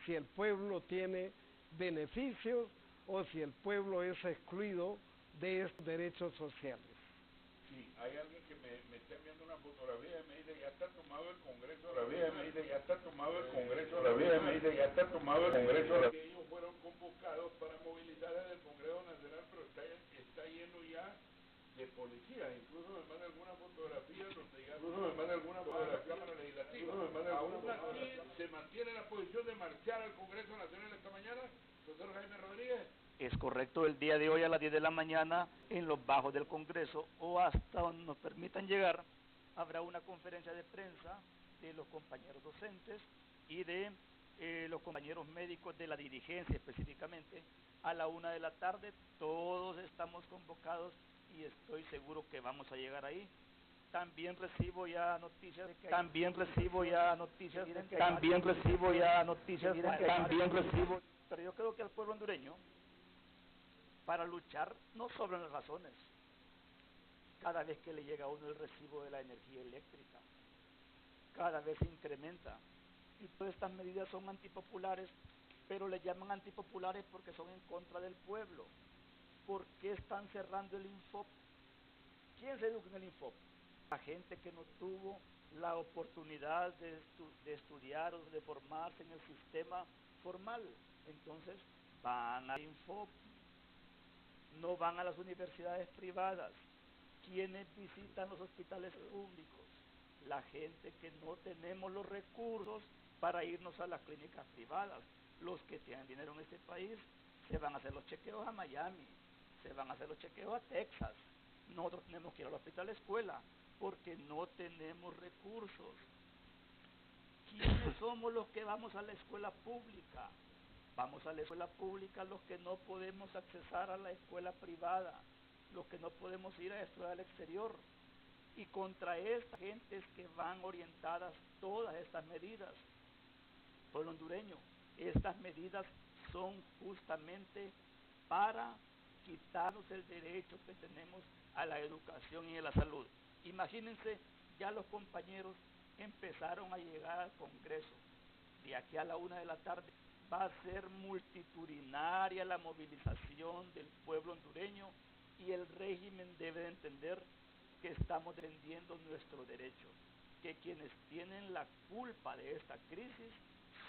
si el pueblo tiene beneficios o si el pueblo es excluido de estos derechos sociales. Sí, hay alguien que me está enviando una fotografía y me dice ya está tomado el Congreso. Ya está tomado el Congreso. Que ellos fueron convocados para movilizar en el Congreso Nacional, pero está lleno ya de policías. Incluso me manda alguna fotografía donde ya la Cámara Legislativa. Aún así se mantiene la posición de marchar al Congreso Nacional esta mañana, doctor Jaime Rodríguez. Es correcto, el día de hoy a las 10 de la mañana en los bajos del Congreso o hasta donde nos permitan llegar, habrá una conferencia de prensa de los compañeros docentes y de los compañeros médicos de la dirigencia específicamente a la 1 de la tarde. Todos estamos convocados y estoy seguro que vamos a llegar ahí. También recibo ya noticias de que pero yo creo que al pueblo hondureño, para luchar, no sobran las razones. Cada vez que le llega a uno el recibo de la energía eléctrica, cada vez se incrementa. Y todas estas medidas son antipopulares, pero le llaman antipopulares porque son en contra del pueblo. ¿Por qué están cerrando el Infop? ¿Quién se educa en el Infop? La gente que no tuvo la oportunidad de estudiar o de formarse en el sistema formal. Entonces van al Infop, no van a las universidades privadas. ¿Quiénes visitan los hospitales públicos? La gente que no tenemos los recursos para irnos a las clínicas privadas. Los que tienen dinero en este país se van a hacer los chequeos a Miami, se van a hacer los chequeos a Texas. Nosotros tenemos que ir al hospital escuela porque no tenemos recursos. ¿Quiénes somos los que vamos a la escuela pública? Vamos a la escuela pública los que no podemos accesar a la escuela privada, los que no podemos ir a estudiar al exterior. Y contra estas gentes que van orientadas todas estas medidas. Pueblo hondureño, estas medidas son justamente para quitarnos el derecho que tenemos a la educación y a la salud. Imagínense, ya los compañeros empezaron a llegar al Congreso. De aquí a la 1 de la tarde va a ser multitudinaria la movilización del pueblo hondureño y el régimen debe de entender que estamos defendiendo nuestro derecho, que quienes tienen la culpa de esta crisis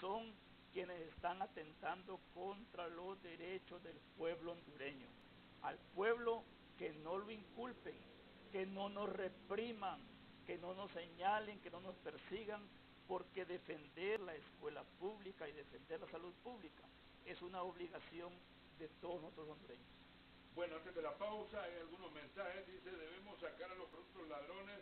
son quienes están atentando contra los derechos del pueblo hondureño. Al pueblo que no lo inculpen, que no nos repriman, que no nos señalen, que no nos persigan, porque defender la escuela pública y defender la salud pública es una obligación de todos nosotros hondureños. Bueno, antes de la pausa hay algunos mensajes. Dice, debemos sacar a los corruptos ladrones,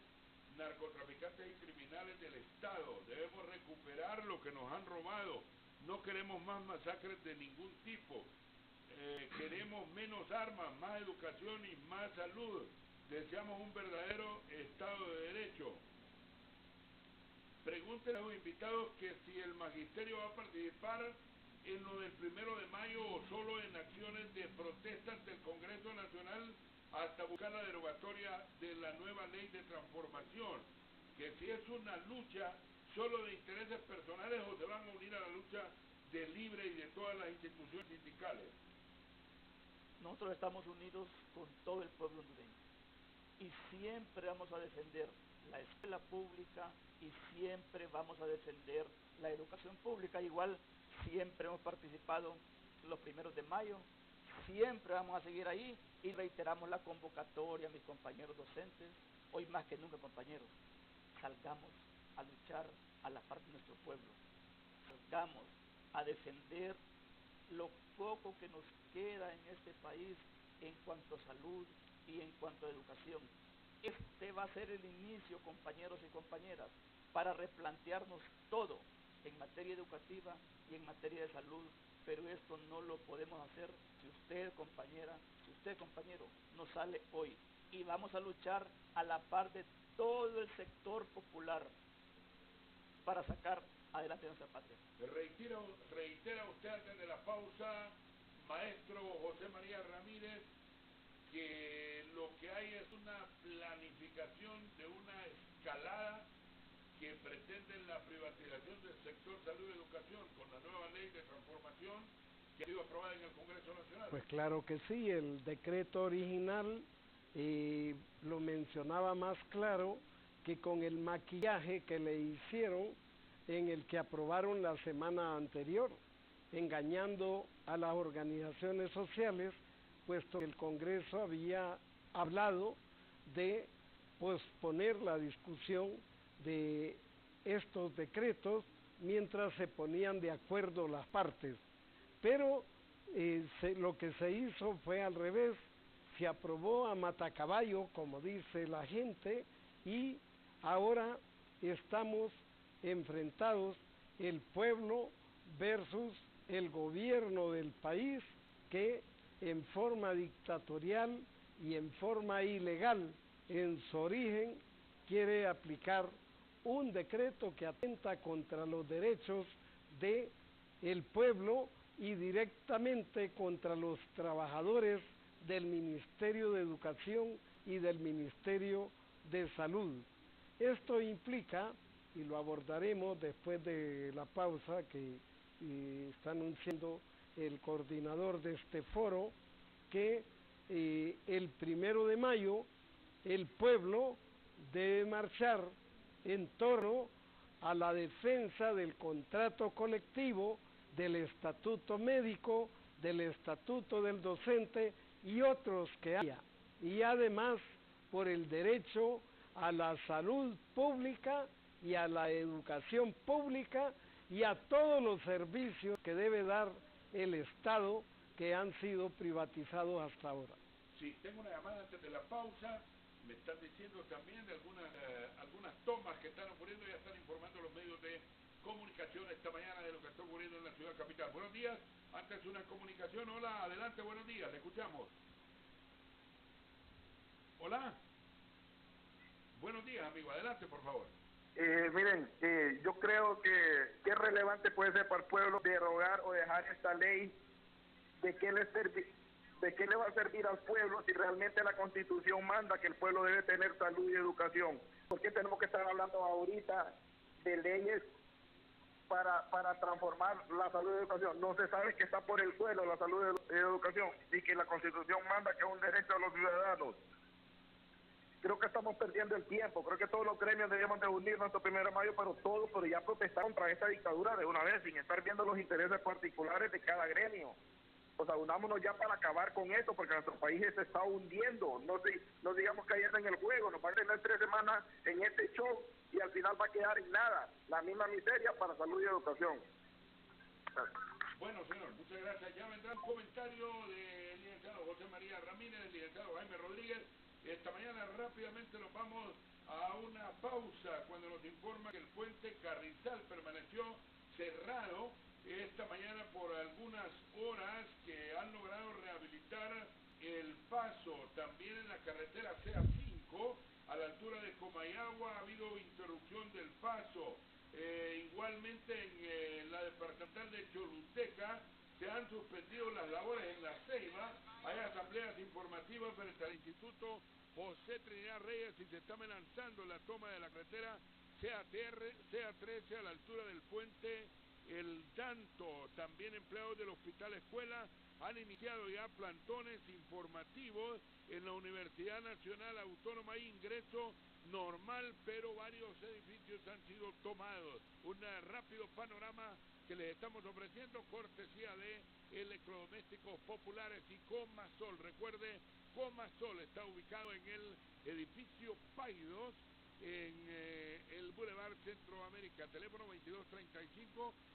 narcotraficantes y criminales del Estado. Debemos recuperar lo que nos han robado. No queremos más masacres de ningún tipo. Queremos menos armas, más educación y más salud. Deseamos un verdadero Estado de Derecho. Pregúntenle a los invitados que si el magisterio va a participar en lo del 1 de mayo o solo en acciones de protesta ante el Congreso Nacional hasta buscar la derogatoria de la nueva ley de transformación, que si es una lucha solo de intereses personales o se van a unir a la lucha de Libre y de todas las instituciones sindicales? Nosotros estamos unidos con todo el pueblo hondureño y siempre vamos a defender la escuela pública y siempre vamos a defender la educación pública. Igual siempre hemos participado los 1 de mayo, siempre vamos a seguir ahí y reiteramos la convocatoria a mis compañeros docentes, hoy más que nunca, compañeros, salgamos a luchar a la par de nuestro pueblo, salgamos a defender lo poco que nos queda en este país en cuanto a salud y en cuanto a educación. Este va a ser el inicio, compañeros y compañeras, para replantearnos todo en materia educativa y en materia de salud, pero esto no lo podemos hacer si usted, compañera, si usted, compañero, no sale hoy. Y vamos a luchar a la par de todo el sector popular para sacar adelante nuestra patria. Reitera usted antes de la pausa, maestro José María Ramírez, que lo que hay es una planificación de una escalada que pretende la privatización del sector salud y educación con la nueva ley de transformación que ha sido aprobada en el Congreso Nacional. Pues claro que sí, el decreto original lo mencionaba más claro que con el maquillaje que le hicieron en el que aprobaron la semana anterior, engañando a las organizaciones sociales, puesto que el Congreso había hablado de posponer la discusión de estos decretos mientras se ponían de acuerdo las partes. Pero lo que se hizo fue al revés, se aprobó a matacaballo, como dice la gente, y ahora estamos enfrentados el pueblo versus el gobierno del país, que en forma dictatorial y en forma ilegal en su origen quiere aplicar un decreto que atenta contra los derechos de el pueblo y directamente contra los trabajadores del Ministerio de Educación y del Ministerio de Salud. Esto implica, y lo abordaremos después de la pausa que está anunciando el coordinador de este foro, que el 1 de mayo el pueblo debe marchar en torno a la defensa del contrato colectivo, del estatuto médico, del estatuto del docente y otros que haya, y además por el derecho a la salud pública y a la educación pública y a todos los servicios que debe dar el Estado que han sido privatizados hasta ahora. Sí, tengo una llamada antes de la pausa. Me están diciendo también de algunas tomas que están ocurriendo, ya están informando los medios de comunicación esta mañana de lo que está ocurriendo en la ciudad capital. Buenos días, antes una comunicación. Hola, adelante, buenos días, le escuchamos. Hola. Buenos días, amigo, adelante, por favor. Miren, yo creo que es relevante puede ser para el pueblo derogar o dejar esta ley. ¿De qué le va a servir al pueblo si realmente la Constitución manda que el pueblo debe tener salud y educación? ¿Por qué tenemos que estar hablando ahorita de leyes para transformar la salud y educación? No se sabe que está por el suelo la salud y educación y que la Constitución manda que es un derecho de los ciudadanos. Creo que estamos perdiendo el tiempo. Creo que todos los gremios debemos de unirnos nuestro 1 de mayo, pero ya protestar contra esta dictadura de una vez, sin estar viendo los intereses particulares de cada gremio. O sea, unámonos ya para acabar con esto, porque nuestro país se está hundiendo. No digamos cayendo en el juego, nos van a tener 3 semanas en este show y al final va a quedar en nada. La misma miseria para salud y educación. Bueno, señor, muchas gracias. Ya vendrá un comentario del licenciado José María Ramírez, del licenciado Jaime Rodríguez. Esta mañana rápidamente nos vamos a una pausa cuando nos informa que el puente Carrizal permaneció cerrado esta mañana por algunas horas, que han logrado rehabilitar el paso. También en la carretera CA5 a la altura de Comayagua ha habido interrupción del paso. Igualmente en la departamental de Choluteca se han suspendido las labores en La Ceiba. Hay asambleas informativas frente al Instituto José Trinidad Reyes y se está amenazando la toma de la carretera CA13 a la altura del puente El Danto. También empleados del Hospital Escuela han iniciado ya plantones informativos en la Universidad Nacional Autónoma. Ingreso normal, pero varios edificios han sido tomados. Un rápido panorama que les estamos ofreciendo, cortesía de Electrodomésticos Populares y Comasol. Recuerde, Comasol está ubicado en el edificio Paidos, en el Boulevard Centroamérica. Teléfono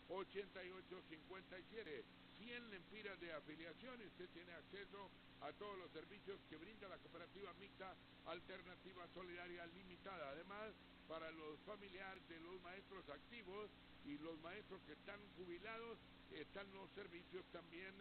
2235-8857. 100 lempiras de afiliación y usted tiene acceso a todos los servicios que brinda la Cooperativa Mixta Alternativa Solidaria Limitada. Además, para los familiares de los maestros activos y los maestros que están jubilados, están los servicios también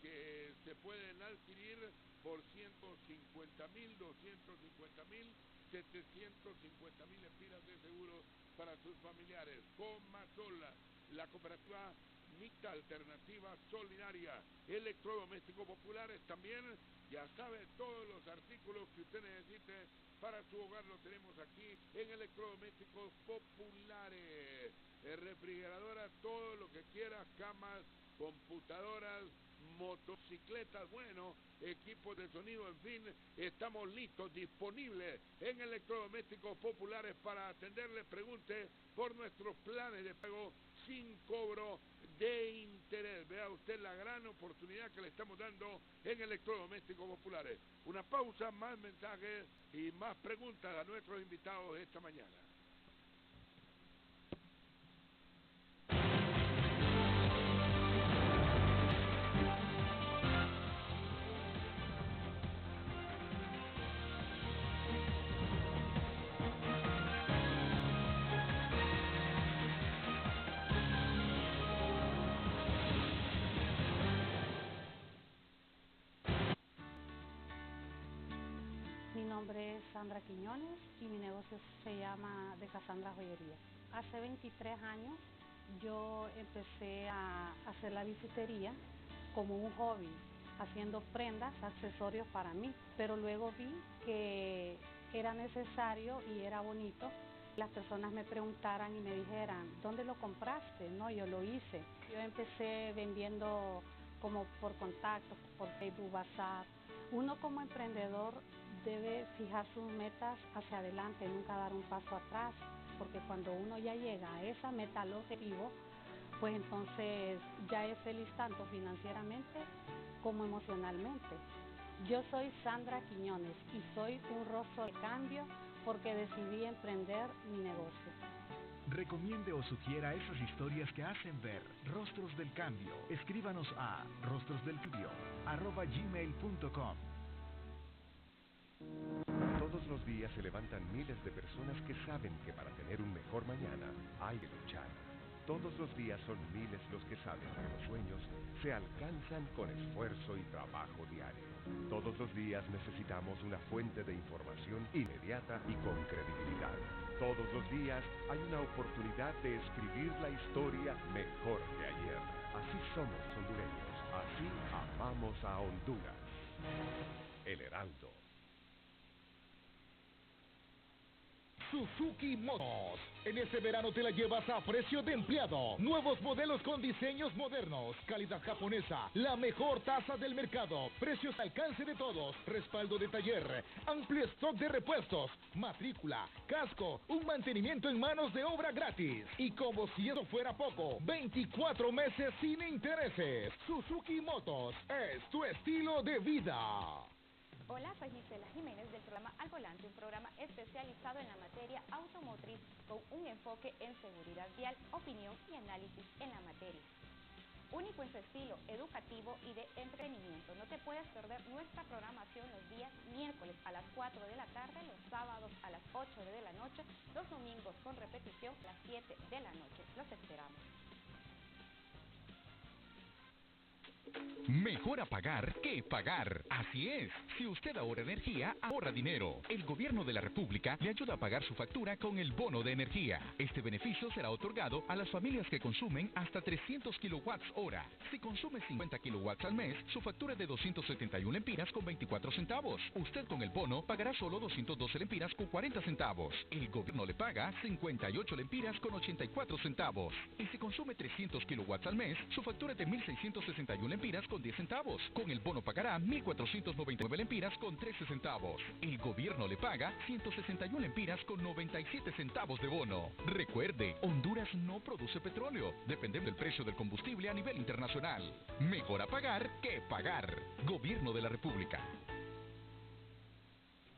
que se pueden adquirir por 150.000, 250.000, 750.000 lempiras de seguro para sus familiares. Comasol, la Cooperativa Mixta Alternativa Solidaria. Electrodomésticos Populares también, ya sabe, todos los artículos que usted necesite para su hogar lo tenemos aquí en Electrodomésticos Populares. Refrigeradoras, todo lo que quiera, camas, computadoras, motocicletas, bueno, equipos de sonido, en fin, estamos listos, disponibles en Electrodomésticos Populares para atenderle. Pregunte por nuestros planes de pago sin cobro de interés. Vea usted la gran oportunidad que le estamos dando en Electrodomésticos Populares. Una pausa, más mensajes y más preguntas a nuestros invitados de esta mañana. Mi nombre es Sandra Quiñones y mi negocio se llama De Cassandra Joyería. Hace 23 años yo empecé a hacer la bisutería como un hobby, haciendo prendas, accesorios para mí, pero luego vi que era necesario y era bonito. Las personas me preguntaran y me dijeran, ¿dónde lo compraste? No, yo lo hice. Yo empecé vendiendo como por contactos, por Facebook, WhatsApp. Uno como emprendedor debe fijar sus metas hacia adelante, nunca dar un paso atrás, porque cuando uno ya llega a esa meta, al objetivo, pues entonces ya es feliz tanto financieramente como emocionalmente. Yo soy Sandra Quiñones y soy un rostro de cambio porque decidí emprender mi negocio. Recomiende o sugiera esas historias que hacen ver Rostros del Cambio. Escríbanos a rostrosdelcambio@gmail.com. Todos los días se levantan miles de personas que saben que para tener un mejor mañana hay que luchar. Todos los días son miles los que saben que los sueños se alcanzan con esfuerzo y trabajo diario. Todos los días necesitamos una fuente de información inmediata y con credibilidad. Todos los días hay una oportunidad de escribir la historia mejor que ayer. Así somos hondureños, así amamos a Honduras. El Heraldo. Suzuki Motos. En este verano te la llevas a precio de empleado. Nuevos modelos con diseños modernos, calidad japonesa, la mejor tasa del mercado, precios al alcance de todos, respaldo de taller, amplio stock de repuestos, matrícula, casco, un mantenimiento en manos de obra gratis. Y como si eso fuera poco, 24 meses sin intereses. Suzuki Motos es tu estilo de vida. Hola, soy Gisela Jiménez del programa Al Volante, un programa especializado en la materia automotriz con un enfoque en seguridad vial, opinión y análisis en la materia. Único en su estilo, educativo y de entretenimiento. No te puedes perder nuestra programación los días miércoles a las 4 de la tarde, los sábados a las 8 de la noche, los domingos con repetición a las 7 de la noche. Los esperamos. Mejor pagar que pagar. Así es. Si usted ahorra energía, ahorra dinero. El gobierno de la República le ayuda a pagar su factura con el bono de energía. Este beneficio será otorgado a las familias que consumen hasta 300 kilowatts hora. Si consume 50 kilowatts al mes, su factura es de 271 lempiras con 24 centavos. Usted con el bono pagará solo 212 lempiras con 40 centavos. El gobierno le paga 58 lempiras con 84 centavos. Y si consume 300 kilowatts al mes, su factura es de 1.661 lempiras con 10 centavos. Con el bono pagará 1.499 lempiras con 13 centavos. El gobierno le paga 161 lempiras con 97 centavos de bono. Recuerde, Honduras no produce petróleo. Depende del precio del combustible a nivel internacional. Mejor a pagar que pagar. Gobierno de la República.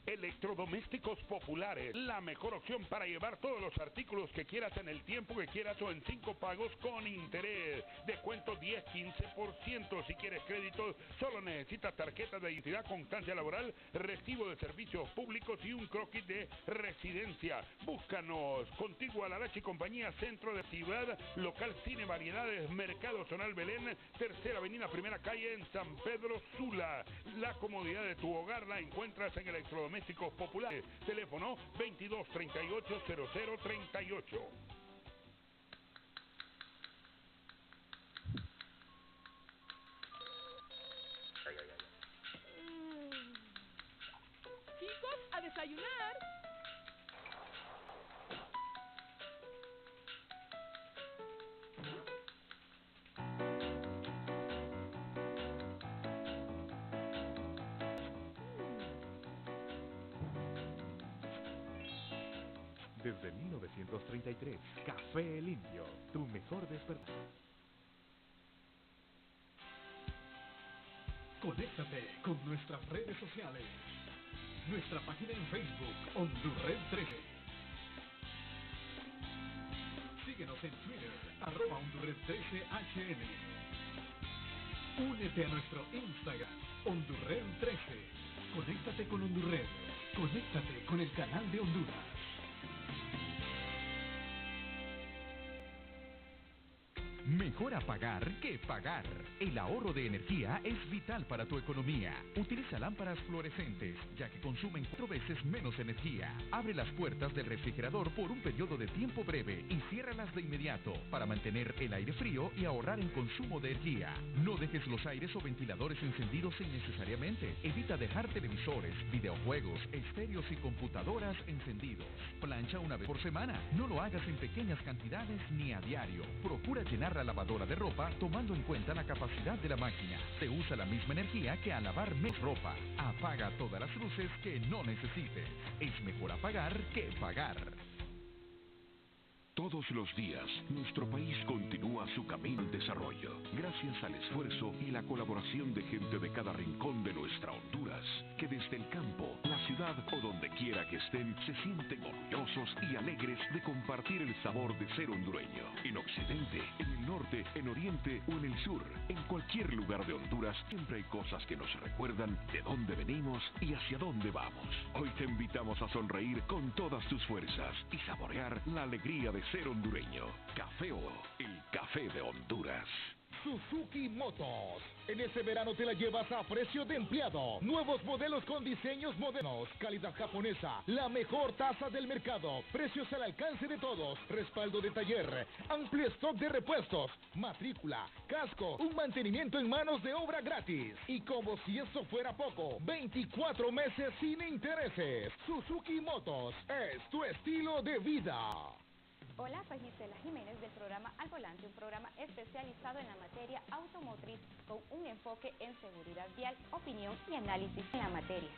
Electrodomésticos Populares, la mejor opción para llevar todos los artículos que quieras en el tiempo que quieras o en 5 pagos con interés. Descuento 10-15%. Si quieres crédito, solo necesitas tarjeta de identidad, constancia laboral, recibo de servicios públicos y un croquis de residencia. Búscanos. Contiguo a la Lachi Compañía, Centro de Actividad, Local Cine Variedades, Mercado Zonal Belén, Tercera Avenida, Primera Calle en San Pedro Sula. La comodidad de tu hogar la encuentras en Electrodomésticos Populares. Teléfono 2238-0038. Chicos, a desayunar. Desde 1933, Café El Indio, tu mejor despertar. Conéctate con nuestras redes sociales. Nuestra página en Facebook, Hondured 13. Síguenos en Twitter, @Hondured13HN. Únete a nuestro Instagram, Hondured 13. Conéctate con Hondured. Conéctate con el canal de Honduras. Mejor a pagar que pagar. El ahorro de energía es vital para tu economía. Utiliza lámparas fluorescentes, ya que consumen 4 veces menos energía. Abre las puertas del refrigerador por un periodo de tiempo breve y ciérralas de inmediato para mantener el aire frío y ahorrar en consumo de energía. No dejes los aires o ventiladores encendidos innecesariamente. Evita dejar televisores, videojuegos, estéreos y computadoras encendidos. Plancha una vez por semana. No lo hagas en pequeñas cantidades ni a diario. Procura llenar la lavadora de ropa tomando en cuenta la capacidad de la máquina. Se usa la misma energía que al lavar menos ropa. Apaga todas las luces que no necesites. Es mejor apagar que pagar. Todos los días, nuestro país continúa su camino al desarrollo, gracias al esfuerzo y la colaboración de gente de cada rincón de nuestra Honduras, que desde el campo, la ciudad o donde quiera que estén, se sienten orgullosos y alegres de compartir el sabor de ser hondureño. En Occidente, en el norte, en Oriente o en el sur, en cualquier lugar de Honduras, siempre hay cosas que nos recuerdan de dónde venimos y hacia dónde vamos. Hoy te invitamos a sonreír con todas tus fuerzas y saborear la alegría de ser hondureño. Café O, el café de Honduras. Suzuki Motos. En este verano te la llevas a precio de empleado. Nuevos modelos con diseños modernos, calidad japonesa, la mejor tasa del mercado, precios al alcance de todos, respaldo de taller, amplio stock de repuestos, matrícula, casco, un mantenimiento en manos de obra gratis. Y como si eso fuera poco, 24 meses sin intereses. Suzuki Motos es tu estilo de vida. Hola, soy Gisela Jiménez del programa Al Volante, un programa especializado en la materia automotriz con un enfoque en seguridad vial, opinión y análisis en la materia.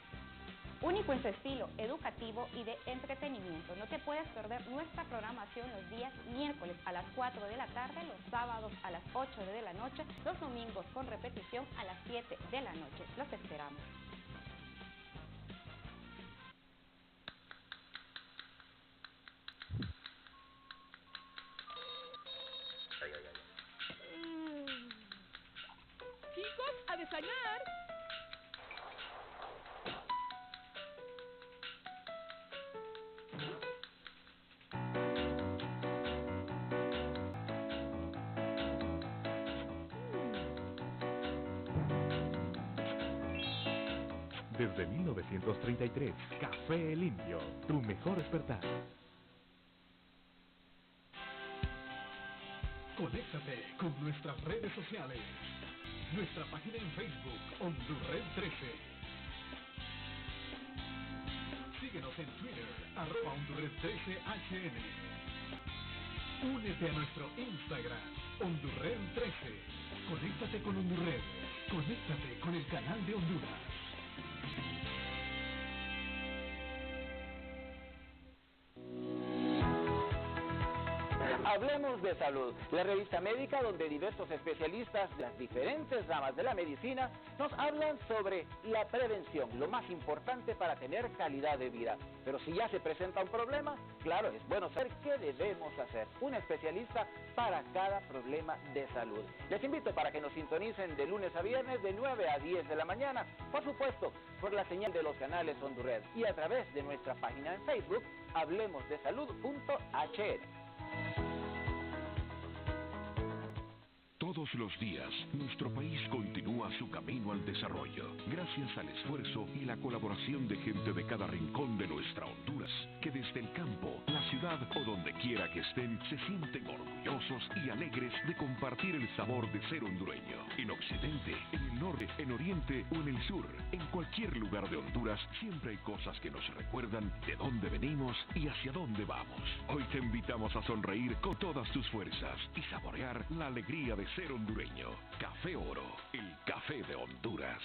Único en su estilo educativo y de entretenimiento. No te puedes perder nuestra programación los días miércoles a las 4 de la tarde, los sábados a las 8 de la noche, los domingos con repetición a las 7 de la noche. Los esperamos. Chicos, a desayunar. Desde 1933, Café El Indio, tu mejor despertar. Conéctate con nuestras redes sociales. Nuestra página en Facebook, Hondured 13. Síguenos en Twitter, @Hondured13HN. Únete a nuestro Instagram, Hondured13. Conéctate con Hondured. Conéctate con el canal de Honduras. Hablemos de salud, la revista médica donde diversos especialistas de las diferentes ramas de la medicina nos hablan sobre la prevención, lo más importante para tener calidad de vida. Pero si ya se presenta un problema, claro, es bueno saber qué debemos hacer. Un especialista para cada problema de salud. Les invito para que nos sintonicen de lunes a viernes de 9 a 10 de la mañana, por supuesto, por la señal de los canales Hondured y a través de nuestra página en Facebook, hablemosdesalud.hn. Todos los días, nuestro país continúa su camino al desarrollo, gracias al esfuerzo y la colaboración de gente de cada rincón de nuestra Honduras, que desde el campo, la ciudad o donde quiera que estén, se sienten orgullosos y alegres de compartir el sabor de ser hondureño. En Occidente, en el norte, en Oriente o en el sur, en cualquier lugar de Honduras, siempre hay cosas que nos recuerdan de dónde venimos y hacia dónde vamos. Hoy te invitamos a sonreír con todas tus fuerzas y saborear la alegría de ser hondureño. Café Oro, el café de Honduras.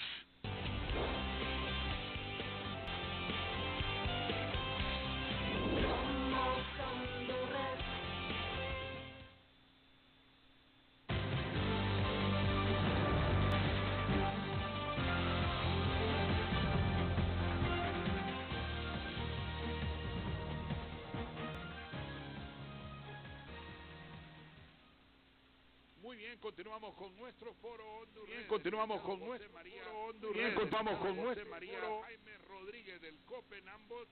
Muy bien, continuamos con nuestro foro Honduras. Bien, continuamos con nuestro foro Honduras. Bien, continuamos con nuestro María Jaime Rodríguez del COPEN, ambos.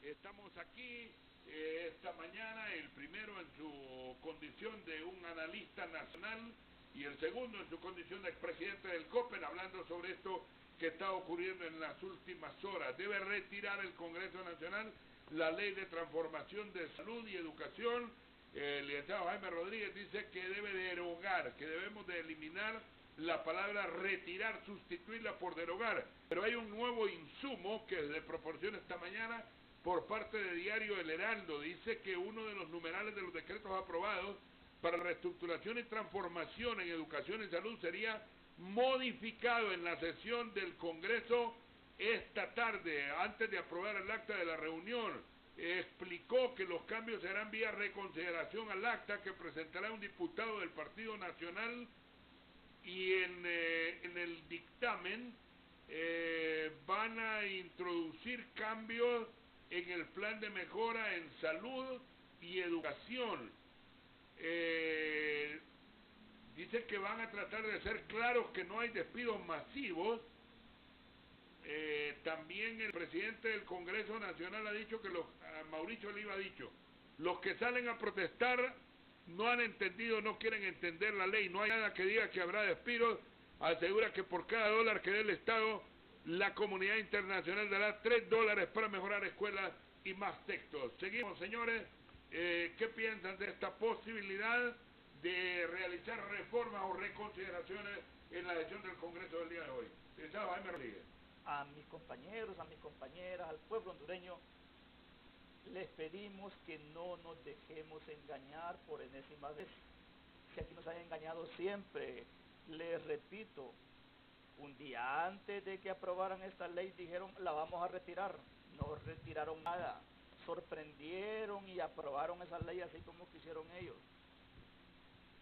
Estamos aquí esta mañana, el primero en su condición de un analista nacional y el segundo en su condición de expresidente del COPEN, hablando sobre esto que está ocurriendo en las últimas horas. Debe retirar el Congreso Nacional la Ley de Transformación de Salud y Educación. El licenciado Jaime Rodríguez dice que debe derogar, que debemos de eliminar la palabra retirar, sustituirla por derogar. Pero hay un nuevo insumo que le proporciona esta mañana por parte de Diario El Heraldo. Dice que uno de los numerales de los decretos aprobados para reestructuración y transformación en educación y salud sería modificado en la sesión del Congreso esta tarde, antes de aprobar el acta de la reunión. Explicó que los cambios serán vía reconsideración al acta que presentará un diputado del Partido Nacional y en el dictamen van a introducir cambios en el plan de mejora en salud y educación. Dice que van a tratar de ser claros que no hay despidos masivos. También el presidente del Congreso Nacional ha dicho que Mauricio Oliva ha dicho, los que salen a protestar no han entendido, no quieren entender la ley, no hay nada que diga que habrá despidos. Asegura que por cada dólar que dé el Estado, la comunidad internacional dará $3 para mejorar escuelas y más textos. Seguimos, señores. ¿Qué piensan de esta posibilidad de realizar reformas o reconsideraciones en la sesión del Congreso del día de hoy? Licenciado Jaime Rodríguez. A mis compañeros, a mis compañeras, al pueblo hondureño, les pedimos que no nos dejemos engañar por enésima vez. Que aquí nos han engañado siempre. Les repito, un día antes de que aprobaran esta ley dijeron la vamos a retirar. No retiraron nada. Sorprendieron y aprobaron esa ley así como quisieron ellos.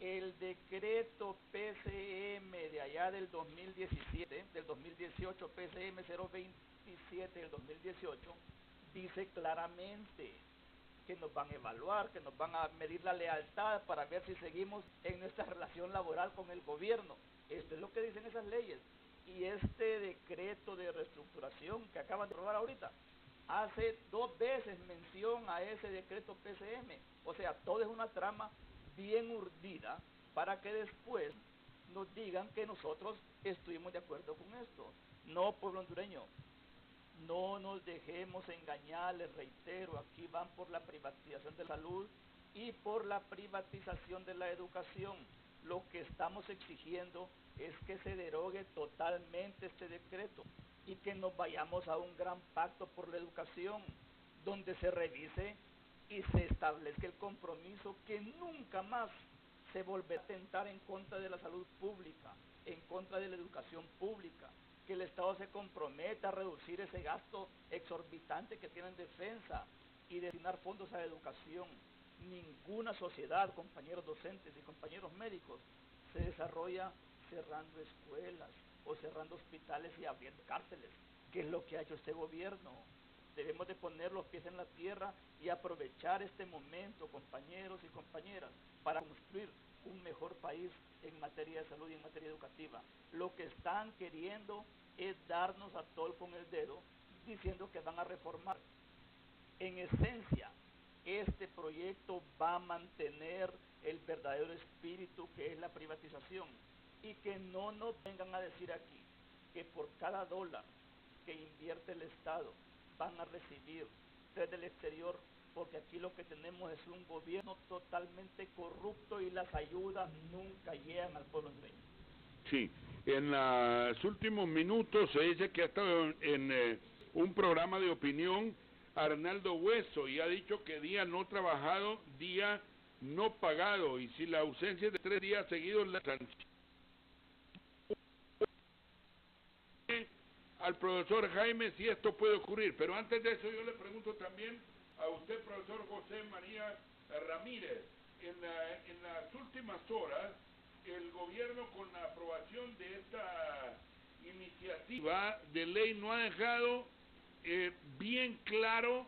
El decreto PCM de allá del 2017, del 2018, PCM 027 del 2018, dice claramente que nos van a evaluar, que nos van a medir la lealtad para ver si seguimos en nuestra relación laboral con el gobierno. Esto es lo que dicen esas leyes. Y este decreto de reestructuración que acaban de aprobar ahorita, hace 2 veces mención a ese decreto PCM. O sea, todo es una trama bien urdida para que después nos digan que nosotros estuvimos de acuerdo con esto. No, pueblo hondureño, No nos dejemos engañar, les reitero, aquí van por la privatización de la salud y por la privatización de la educación. Lo que estamos exigiendo es que se derogue totalmente este decreto y que nos vayamos a un gran pacto por la educación, donde se revise y se establezca el compromiso que nunca más se volverá a atentar en contra de la salud pública, en contra de la educación pública, que el Estado se comprometa a reducir ese gasto exorbitante que tiene en defensa y destinar fondos a la educación. Ninguna sociedad, compañeros docentes y compañeros médicos, se desarrolla cerrando escuelas o cerrando hospitales y abriendo cárceles, que es lo que ha hecho este gobierno. Debemos de poner los pies en la tierra y aprovechar este momento, compañeros y compañeras, para construir un mejor país en materia de salud y en materia educativa. Lo que están queriendo es darnos a tol con el dedo, diciendo que van a reformar. En esencia, este proyecto va a mantener el verdadero espíritu que es la privatización, y que no nos vengan a decir aquí que por cada dólar que invierte el Estado van a recibir desde el exterior, porque aquí lo que tenemos es un gobierno totalmente corrupto y las ayudas nunca llegan al pueblo hondureño. Sí, en los últimos minutos se dice que ha estado en un programa de opinión Arnaldo Hueso y ha dicho que día no trabajado, día no pagado, y si la ausencia es de 3 días seguidos la sanción. Al profesor Jaime si esto puede ocurrir, pero antes de eso yo le pregunto también a usted, profesor José María Ramírez, en las últimas horas el gobierno, con la aprobación de esta iniciativa de ley, no ha dejado bien claro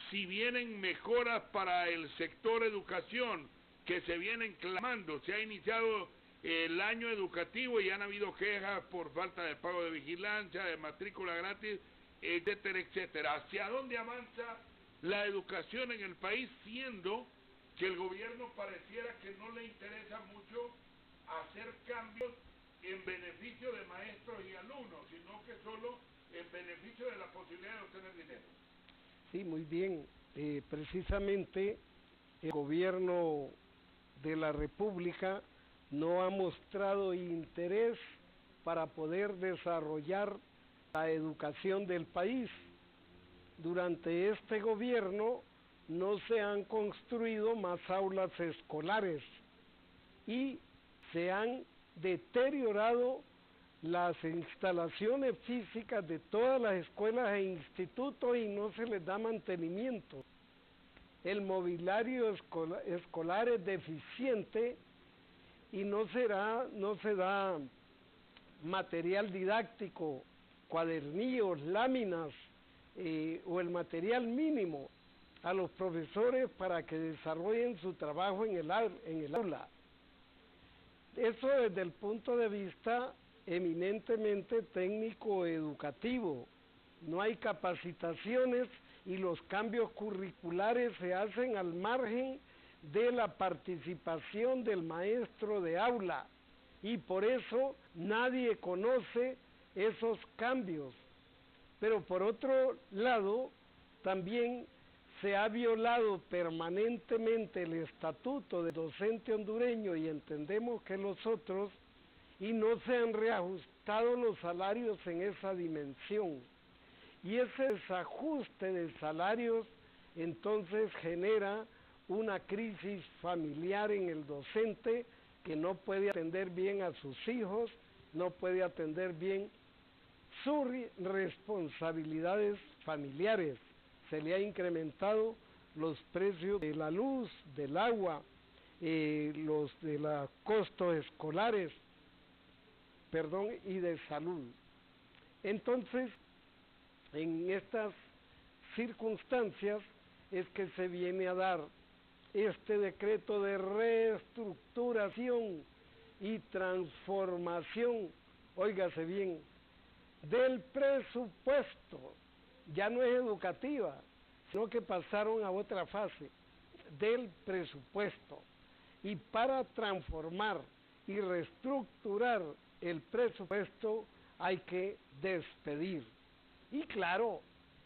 si vienen mejoras para el sector educación que se vienen clamando. Se ha iniciado el año educativo y han habido quejas por falta de pago de vigilancia, de matrícula gratis, etcétera, etcétera. ¿Hacia dónde avanza la educación en el país, siendo que el gobierno pareciera que no le interesa mucho hacer cambios en beneficio de maestros y alumnos, sino que solo en beneficio de la posibilidad de obtener dinero? Sí, muy bien. Precisamente el gobierno de la República no ha mostrado interés para poder desarrollar la educación del país. Durante este gobierno no se han construido más aulas escolares y se han deteriorado las instalaciones físicas de todas las escuelas e institutos y no se les da mantenimiento. El mobiliario escolar es deficiente y no se da material didáctico, cuadernillos, láminas o el material mínimo a los profesores para que desarrollen su trabajo en el aula. Eso desde el punto de vista eminentemente técnico-educativo. No hay capacitaciones y los cambios curriculares se hacen al margen de la participación del maestro de aula y por eso nadie conoce esos cambios. Pero por otro lado, también se ha violado permanentemente el estatuto del docente hondureño y entendemos que los otros, y no se han reajustado los salarios en esa dimensión. Y ese desajuste de salarios entonces genera una crisis familiar en el docente que no puede atender bien a sus hijos, no puede atender bien sus responsabilidades familiares. Se le ha incrementado los precios de la luz, del agua, los de los costos escolares, y de salud. Entonces, en estas circunstancias es que se viene a dar este decreto de reestructuración y transformación, óigase bien, del presupuesto. Ya no es educativa, sino que pasaron a otra fase del presupuesto. Y para transformar y reestructurar el presupuesto hay que despedir. Y claro,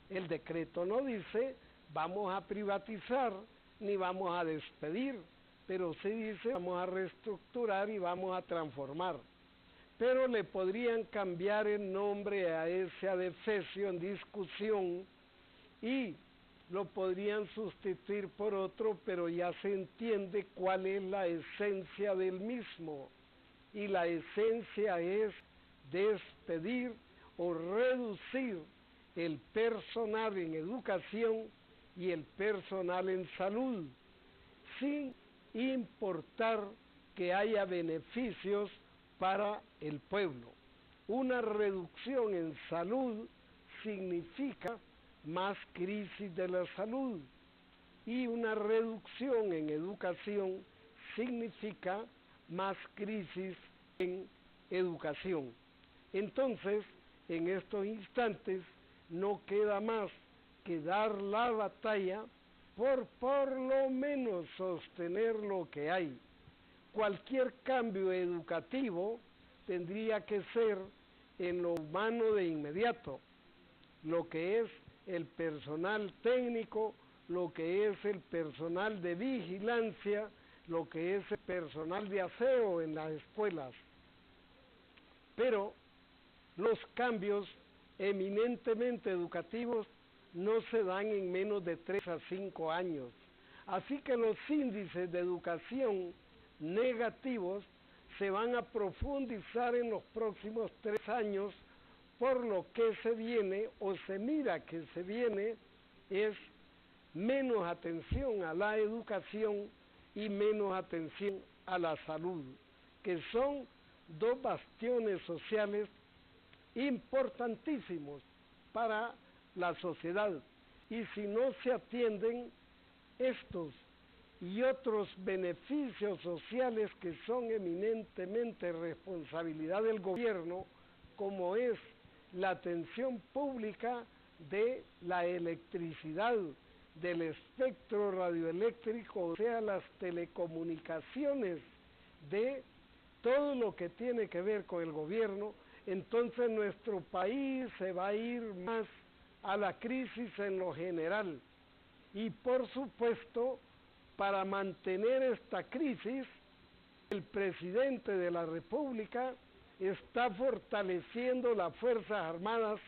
El decreto no dice vamos a privatizar ni vamos a despedir, pero sí dice vamos a reestructurar y vamos a transformar. Pero le podrían cambiar el nombre a ese adefesio en discusión y lo podrían sustituir por otro, pero ya se entiende cuál es la esencia del mismo. Y la esencia es despedir o reducir el personal en educación y el personal en salud, sin importar que haya beneficios para el pueblo. Una reducción en salud significa más crisis de la salud y una reducción en educación significa más crisis en educación. Entonces, en estos instantes no queda más que dar la batalla por lo menos sostener lo que hay. Cualquier cambio educativo tendría que ser en lo humano de inmediato, lo que es el personal técnico, lo que es el personal de vigilancia, lo que es el personal de aseo en las escuelas. Pero los cambios eminentemente educativos no se dan en menos de 3 a 5 años. Así que los índices de educación negativos se van a profundizar en los próximos 3 años, por lo que se viene o se mira que se viene es menos atención a la educación y menos atención a la salud, que son dos bastiones sociales importantísimos para la sociedad. Y si no se atienden estos y otros beneficios sociales que son eminentemente responsabilidad del gobierno, como es la atención pública de la electricidad, del espectro radioeléctrico, o sea, las telecomunicaciones, de todo lo que tiene que ver con el gobierno, entonces nuestro país se va a ir más a la crisis en lo general. Y por supuesto, para mantener esta crisis, el presidente de la República está fortaleciendo las Fuerzas Armadas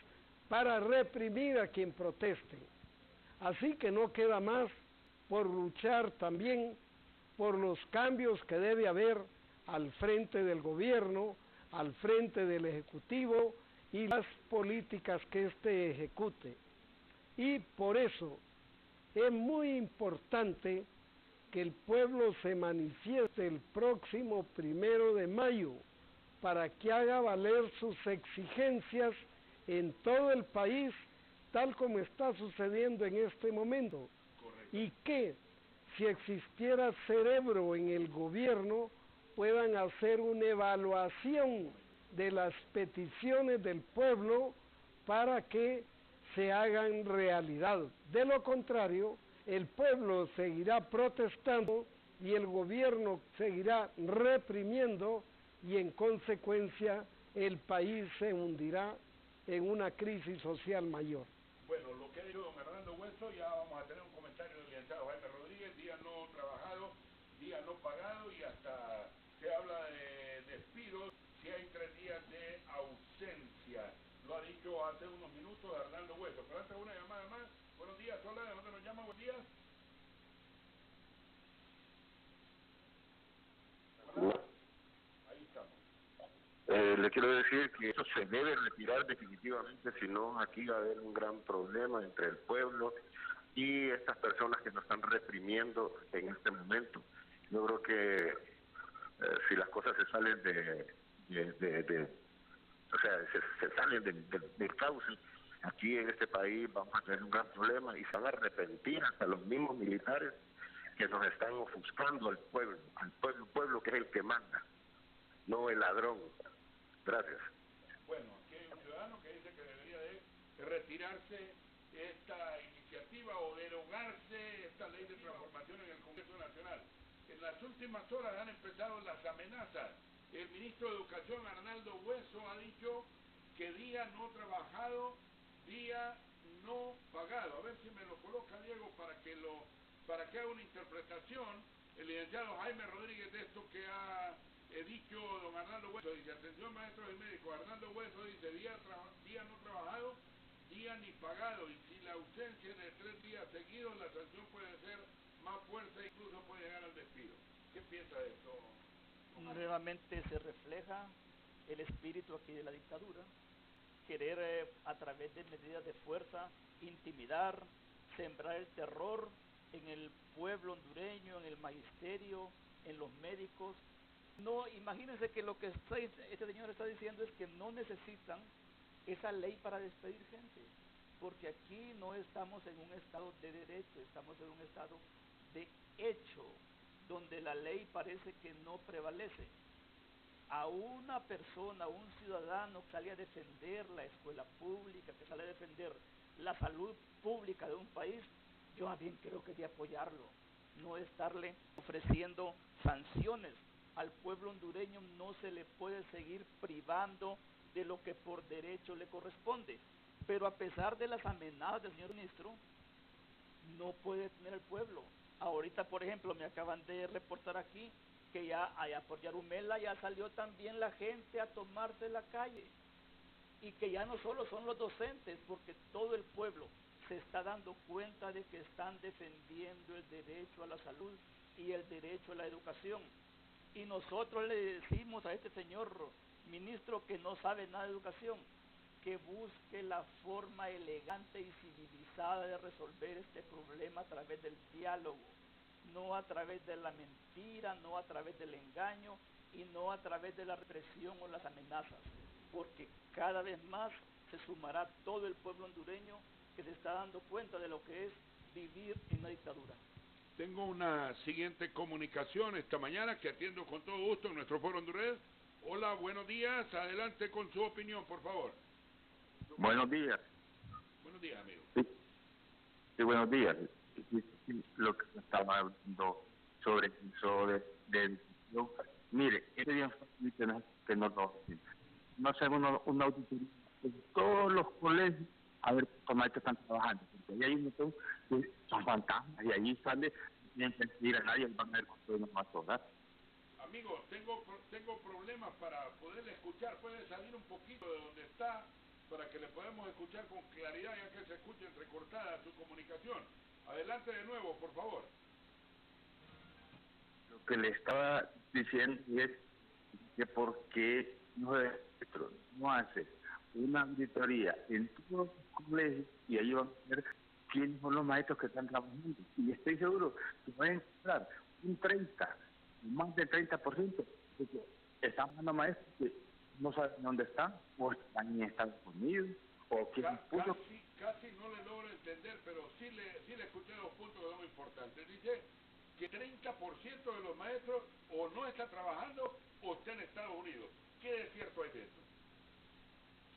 para reprimir a quien proteste. Así que no queda más por luchar también por los cambios que debe haber al frente del gobierno, al frente del Ejecutivo y las políticas que éste ejecute. Y por eso es muy importante que el pueblo se manifieste el próximo 1 de mayo para que haga valer sus exigencias en todo el país, tal como está sucediendo en este momento. Correcto. Y que si existiera cerebro en el gobierno, puedan hacer una evaluación de las peticiones del pueblo para que se hagan realidad. De lo contrario, el pueblo seguirá protestando y el gobierno seguirá reprimiendo y en consecuencia el país se hundirá en una crisis social mayor. Bueno, lo que ha dicho don Hernando Hueso, ya vamos a tener un comentario del licenciado Jaime Rodríguez, día no trabajado, día no pagado y hasta se habla de despidos si hay 3 días de ausencia. Lo ha dicho hace unos minutos Hernando Hueso. Pero antes una llamada más. Buenos días, hola, ¿de dónde nos llama? Buenos días. Ahí estamos. Le quiero decir que eso se debe retirar definitivamente, si no aquí va a haber un gran problema entre el pueblo y estas personas que nos están reprimiendo en este momento. Yo creo que si las cosas se salen o sea, se salen del cauce, aquí en este país vamos a tener un gran problema y se van a arrepentir hasta los mismos militares que nos están ofuscando al pueblo que es el que manda, no el ladrón. Gracias. Bueno, aquí hay un ciudadano que dice que debería de retirarse esta iniciativa o derogarse esta ley de transformación en el Congreso Nacional. En las últimas horas han empezado las amenazas. El ministro de Educación, Arnaldo Hueso, ha dicho que día no trabajado, día no pagado. A ver si me lo coloca, Diego, para que haga una interpretación el licenciado Jaime Rodríguez de esto que ha dicho don Arnaldo Hueso. Dice, atención maestros y médicos, Arnaldo Hueso dice, día no trabajado, día ni pagado, y si la ausencia es de 3 días seguidos, la sanción puede ser más fuerte, incluso puede llegar al despido. ¿Qué piensa de esto? Nuevamente se refleja el espíritu aquí de la dictadura, querer a través de medidas de fuerza intimidar, sembrar el terror en el pueblo hondureño, en el magisterio, en los médicos. No, imagínense que lo que este señor está diciendo es que no necesitan esa ley para despedir gente, porque aquí no estamos en un estado de derecho, estamos en un estado de hecho, donde la ley parece que no prevalece. A una persona, a un ciudadano que sale a defender la escuela pública, que sale a defender la salud pública de un país, yo más bien creo que de apoyarlo, no estarle ofreciendo sanciones. Al pueblo hondureño no se le puede seguir privando de lo que por derecho le corresponde. Pero a pesar de las amenazas del señor ministro, no puede tener el pueblo. Ahorita, por ejemplo, me acaban de reportar aquí que ya allá por Yarumela ya salió también la gente a tomarse la calle. Y que ya no solo son los docentes, porque todo el pueblo se está dando cuenta de que están defendiendo el derecho a la salud y el derecho a la educación. Y nosotros le decimos a este señor ministro que no sabe nada de educación, que busque la forma elegante y civilizada de resolver este problema a través del diálogo, no a través de la mentira, no a través del engaño y no a través de la represión o las amenazas, porque cada vez más se sumará todo el pueblo hondureño que se está dando cuenta de lo que es vivir en una dictadura. Tengo una siguiente comunicación esta mañana que atiendo con todo gusto en nuestro foro hondureño. Hola, buenos días, adelante con su opinión, por favor. Buenos días. Buenos días, amigo. Sí, buenos días. Lo que estaba hablando sobre eso de mire, este día que no hacemos una auditoría en todos los colegios a ver cuántos maestros están trabajando, porque ahí hay un montón que son fantasmas y ahí sale, no tienen que ir a nadie, van a ver con todo más horas. Amigo, tengo problemas para poderle escuchar. Puede salir un poquito de donde está para que le podamos escuchar con claridad, ya que se escucha entrecortada su comunicación. Adelante de nuevo, por favor. Lo que le estaba diciendo es que por qué no hace una auditoría en todos los colegios y ahí van a ver quiénes son los maestros que están trabajando. Y estoy seguro que van a encontrar un 30%, más del 30% de que están mandando maestros que no saben dónde están, o están en Estados Unidos, o que casi no le logro entender, pero sí le escuché 2 puntos que son importantes. Dice que 30% de los maestros o no está trabajando o está en Estados Unidos. ¿Qué de cierto es eso?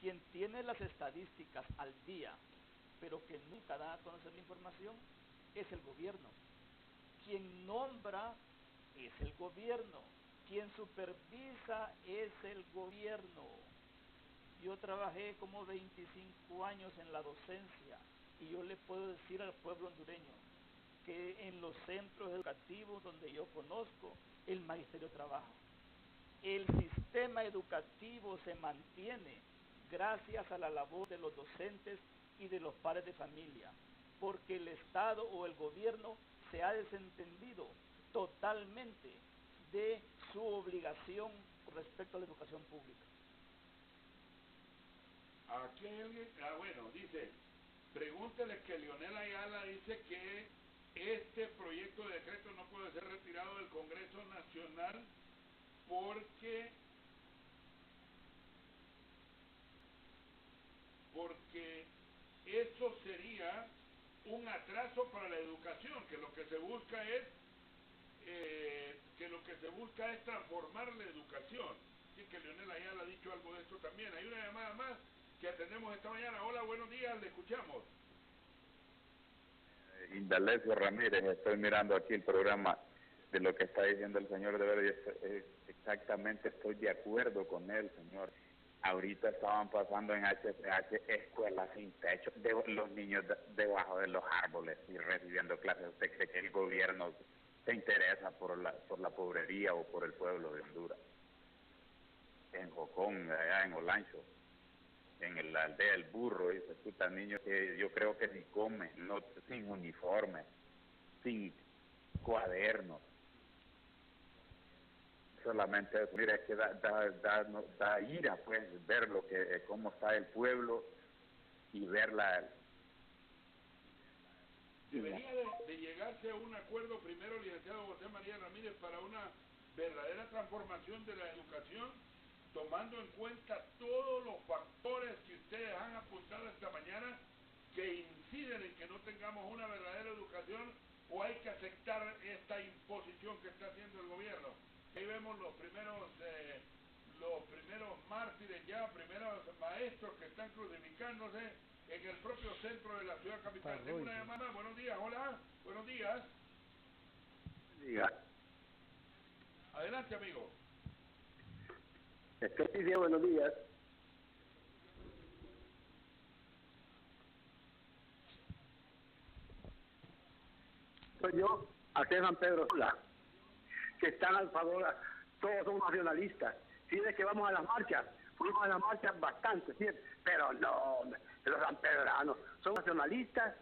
Quien tiene las estadísticas al día, pero que nunca da a conocer la información, es el gobierno. Quien nombra es el gobierno. Quien supervisa es el gobierno. Yo trabajé como 25 años en la docencia y yo le puedo decir al pueblo hondureño que en los centros educativos donde yo conozco, el magisterio trabaja. El sistema educativo se mantiene gracias a la labor de los docentes y de los padres de familia, porque el Estado o el gobierno se ha desentendido totalmente de su obligación respecto a la educación pública. Aquí hay alguien, bueno, dice, pregúntele que Leonel Ayala dice que este proyecto de decreto no puede ser retirado del Congreso Nacional porque eso sería un atraso para la educación, que lo que se busca es transformar la educación. Así que Leonel Ayala ha dicho algo de esto también. Hay una llamada más que atendemos esta mañana. Hola, buenos días, le escuchamos. Indalecio Ramírez, estoy mirando aquí el programa de lo que está diciendo el señor de Verde, exactamente estoy de acuerdo con él, señor. ahorita estaban pasando en HCH escuelas sin techo, los niños debajo de los árboles y recibiendo clases. ¿Usted cree que el gobierno se interesa por la pobrería o por el pueblo de Honduras? En Jocón, allá en Olancho, en la aldea del Burro, y se escuchan niños que yo creo que ni comen, sin uniforme, sin cuadernos. Solamente eso. Mira, es que da ira, pues, ver cómo está el pueblo y ver Debería de llegarse a un acuerdo primero, licenciado José María Ramírez, para una verdadera transformación de la educación, tomando en cuenta todos los factores que ustedes han apuntado esta mañana que inciden en que no tengamos una verdadera educación, o hay que aceptar esta imposición que está haciendo el gobierno. Ahí vemos los primeros mártires ya, primeros maestros que están crucificándose en el propio centro de la ciudad capital. Tengo una llamada. Buenos días, hola, buenos días. Adelante, amigo. Buenos días. Soy yo, aquí en San Pedro Sula, que están al favor, todos somos nacionalistas. Si es que vamos a las marchas, fuimos a las marchas bastante, ¿sí? Pero no, los sanpedranos, ¿son nacionalistas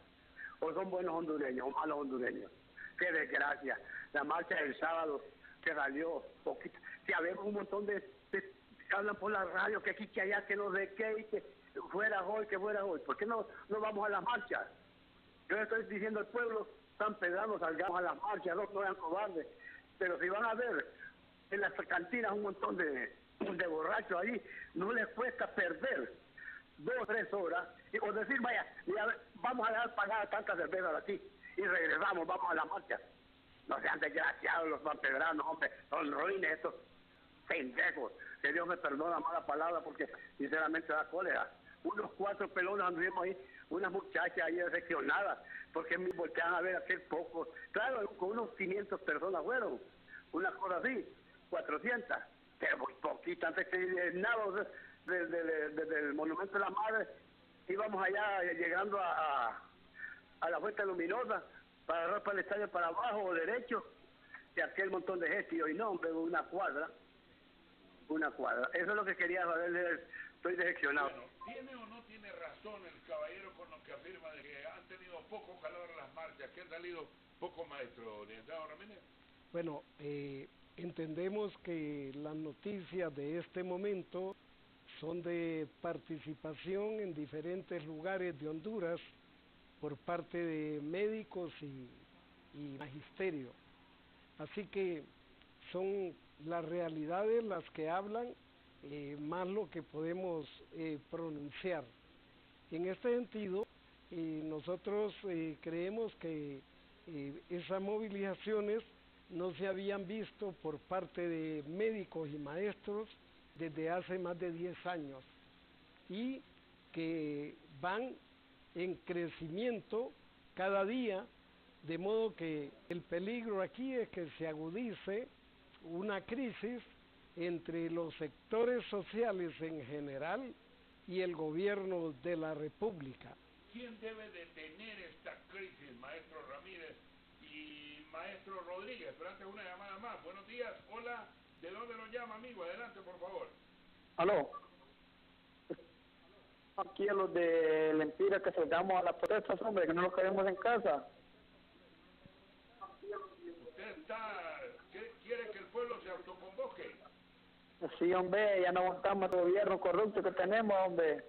o son buenos hondureños o malos hondureños? Qué desgracia. La marcha del sábado que salió poquito, que habemos un montón de hablan por la radio que aquí, que allá, que no sé qué, y que fuera hoy, que fuera hoy. ¿Por qué no vamos a las marchas? Yo le estoy diciendo al pueblo sanpedrano, salgamos a las marchas, no sean cobardes. Pero si van a ver en las cantinas un montón de borrachos ahí, no les cuesta perder 2 o 3 horas, o decir, vaya, vamos a dejar pagar tantas cervezas aquí, y regresamos, vamos a la marcha. No sean desgraciados los sanpedranos, hombre, son ruines estos pendejos. Que Dios me perdona la mala palabra, porque sinceramente da cólera. Unos 4 pelones anduvimos ahí, unas muchachas ahí decepcionadas, porque me voltean a ver aquel poco. Claro, con unos 500 personas fueron, una cosa así, 400, pero muy poquito. Antes que nada desde el Monumento de la Madre, íbamos allá llegando a la Fuente Luminosa, para agarrar para el estadio para abajo o derecho, y aquel montón de gente, y hoy no, hombre, una cuadra. Eso es lo que quería saber, estoy decepcionado. Bueno, ¿tiene o no tiene razón el caballero con lo que afirma de que han tenido poco calor las marchas, que han salido pocos maestros, licenciado Ramírez? Bueno, entendemos que las noticias de este momento son de participación en diferentes lugares de Honduras por parte de médicos y magisterio. Así que son las realidades las que hablan, más lo que podemos pronunciar. En este sentido, nosotros creemos que esas movilizaciones no se habían visto por parte de médicos y maestros desde hace más de 10 años y que van en crecimiento cada día, de modo que el peligro aquí es que se agudice una crisis entre los sectores sociales en general y el gobierno de la República. ¿Quién debe detener esta crisis, maestro Ramírez y maestro Rodríguez? Pero antes una llamada más. Buenos días, hola, ¿de dónde nos llama, amigo? Adelante, por favor. Aló. Aquí a los de Lempira que salgamos a las protestas, hombre, que no nos quedemos en casa. ¿Usted quiere que el pueblo se autoconvoque? Sí, hombre, ya no aguantamos el gobierno corrupto que tenemos, hombre.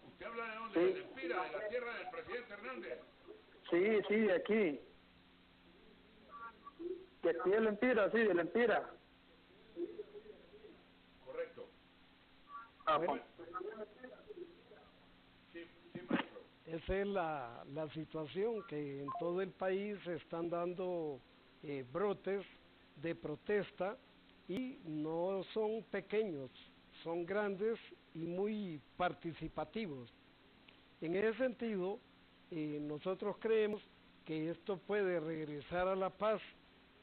¿Usted habla de dónde? Sí. ¿De Lempira, de la tierra del presidente Hernández? Sí, de aquí. De aquí de Lempira, sí, de Lempira. Correcto. Bueno, sí, maestro. Esa es la situación, que en todo el país se están dando brotes de protesta y no son pequeños, son grandes y muy participativos. En ese sentido, nosotros creemos que esto puede regresar a la paz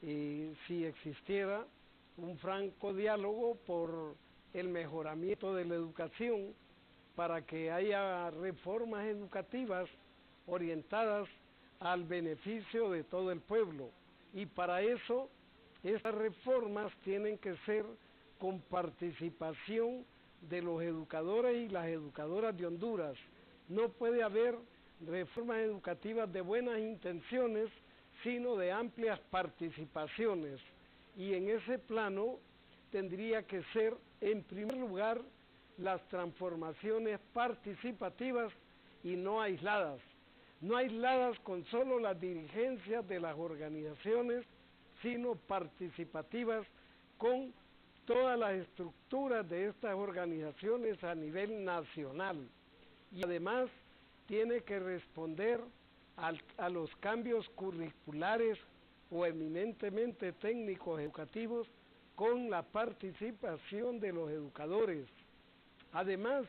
si existiera un franco diálogo por el mejoramiento de la educación para que haya reformas educativas orientadas al beneficio de todo el pueblo. Y para eso, estas reformas tienen que ser con participación de los educadores y las educadoras de Honduras. No puede haber reformas educativas de buenas intenciones, sino de amplias participaciones. Y en ese plano tendría que ser, en primer lugar, las transformaciones participativas y no aisladas. No aisladas con solo las dirigencias de las organizaciones, sino participativas con todas las estructuras de estas organizaciones a nivel nacional. Y además tiene que responder a los cambios curriculares o eminentemente técnicos educativos con la participación de los educadores. Además,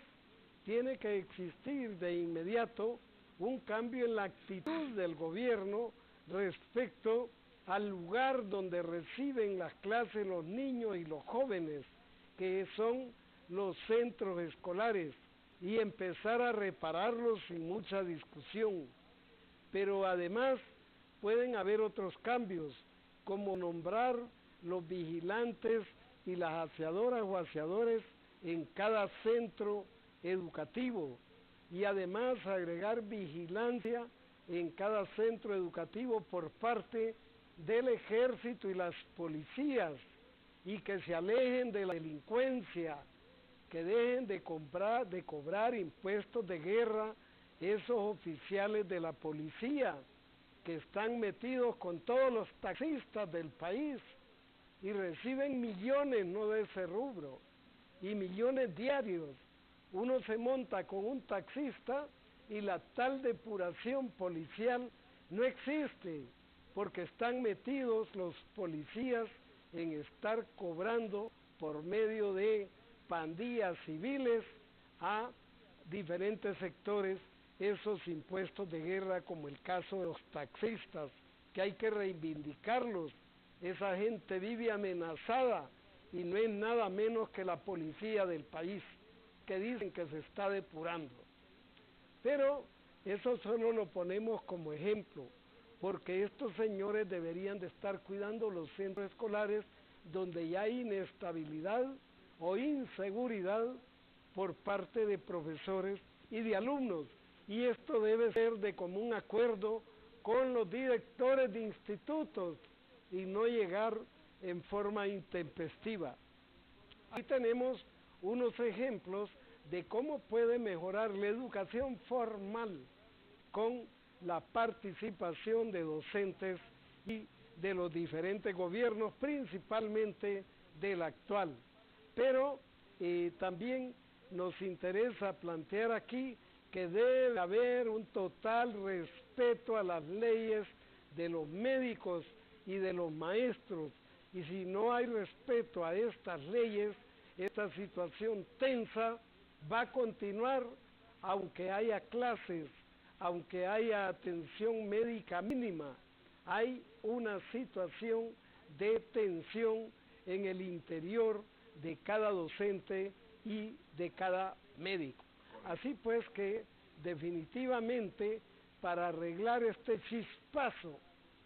tiene que existir de inmediato un cambio en la actitud del gobierno respecto al lugar donde reciben las clases los niños y los jóvenes, que son los centros escolares, y empezar a repararlos sin mucha discusión. Pero además pueden haber otros cambios, como nombrar los vigilantes y las aseadoras o aseadores en cada centro educativo, y además agregar vigilancia en cada centro educativo por parte del ejército y las policías, y que se alejen de la delincuencia, que dejen de cobrar impuestos de guerra esos oficiales de la policía que están metidos con todos los taxistas del país y reciben millones, no de ese rubro, y millones diarios. Uno se monta con un taxista y la tal depuración policial no existe, porque están metidos los policías en estar cobrando por medio de pandillas civiles a diferentes sectores esos impuestos de guerra, como el caso de los taxistas, que hay que reivindicarlos. Esa gente vive amenazada y no es nada menos que la policía del país, que dicen que se está depurando. Pero eso solo lo ponemos como ejemplo, porque estos señores deberían de estar cuidando los centros escolares donde ya hay inestabilidad o inseguridad por parte de profesores y de alumnos, y esto debe ser de común acuerdo con los directores de institutos y no llegar en forma intempestiva. Aquí tenemos unos ejemplos de cómo puede mejorar la educación formal con la participación de docentes y de los diferentes gobiernos, principalmente del actual. Pero también nos interesa plantear aquí que debe haber un total respeto a las leyes de los médicos y de los maestros, y si no hay respeto a estas leyes, esta situación tensa va a continuar aunque haya clases, aunque haya atención médica mínima. Hay una situación de tensión en el interior de cada docente y de cada médico. Así pues que definitivamente para arreglar este chispazo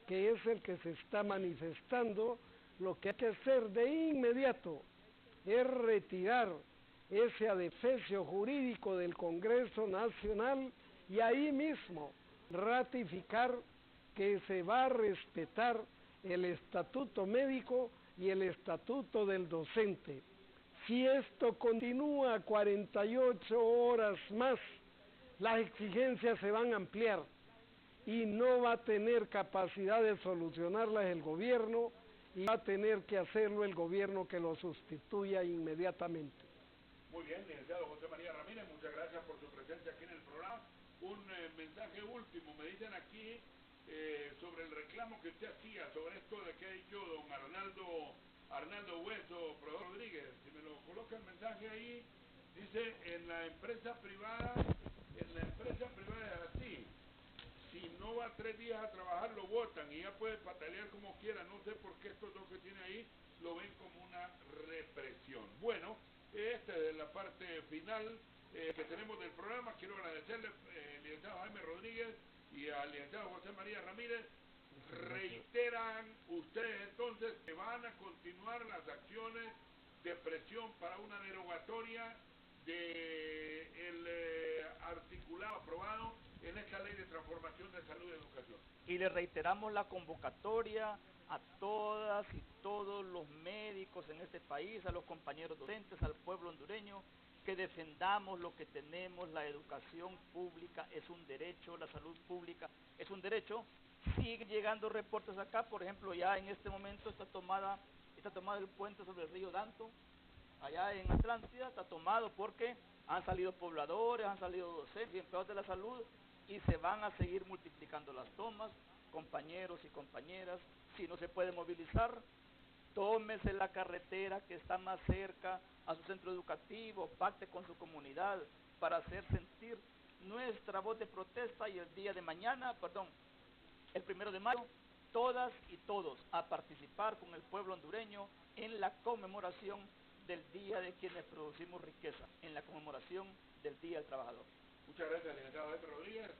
que es el que se está manifestando, lo que hay que hacer de inmediato es retirar ese adefesio jurídico del Congreso Nacional y ahí mismo ratificar que se va a respetar el estatuto médico y el estatuto del docente. Si esto continúa 48 horas más, las exigencias se van a ampliar y no va a tener capacidad de solucionarlas el gobierno, y va a tener que hacerlo el gobierno que lo sustituya inmediatamente. Muy bien, licenciado José María Ramírez, muchas gracias por su presencia aquí en el programa. Un mensaje último, me dicen aquí sobre el reclamo que usted hacía, sobre esto de que ha dicho don Arnaldo Hueso, profesor Rodríguez. Si me lo coloca el mensaje ahí, dice, en la empresa privada es así. Si no va 3 días a trabajar, lo botan y ya puede patalear como quiera. No sé por qué estos dos que tiene ahí lo ven como una represión. Bueno, parte final que tenemos del programa. Quiero agradecerle al licenciado Jaime Rodríguez y al licenciado José María Ramírez. Reiteran ustedes entonces que van a continuar las acciones de presión para una derogatoria del articulado aprobado en esta ley de transformación de salud y educación. Y le reiteramos la convocatoria a todas y todos los médicos en este país, a los compañeros docentes, al pueblo hondureño, que defendamos lo que tenemos. La educación pública es un derecho, la salud pública es un derecho. Siguen llegando reportes acá, por ejemplo, ya en este momento está tomado el puente sobre el río Danto, allá en Atlántida, está tomado porque han salido pobladores, han salido docentes y empleados de la salud, y se van a seguir multiplicando las tomas. Compañeros y compañeras, si no se puede movilizar, tómese la carretera que está más cerca a su centro educativo, pacte con su comunidad para hacer sentir nuestra voz de protesta, y el día de mañana, el 1 de mayo, todas y todos a participar con el pueblo hondureño en la conmemoración del Día de quienes producimos riqueza, en la conmemoración del Día del Trabajador. Muchas gracias, licenciado Jaime Rodríguez.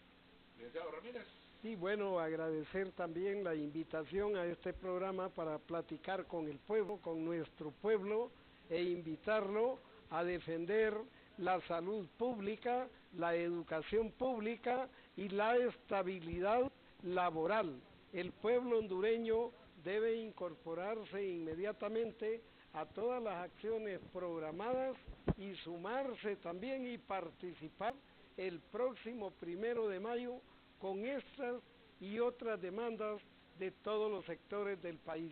Licenciado Ramírez. Sí, bueno, agradecer también la invitación a este programa para platicar con el pueblo, con nuestro pueblo, e invitarlo a defender la salud pública, la educación pública y la estabilidad laboral. El pueblo hondureño debe incorporarse inmediatamente a todas las acciones programadas y sumarse también y participar el próximo 1 de mayo con estas y otras demandas de todos los sectores del país.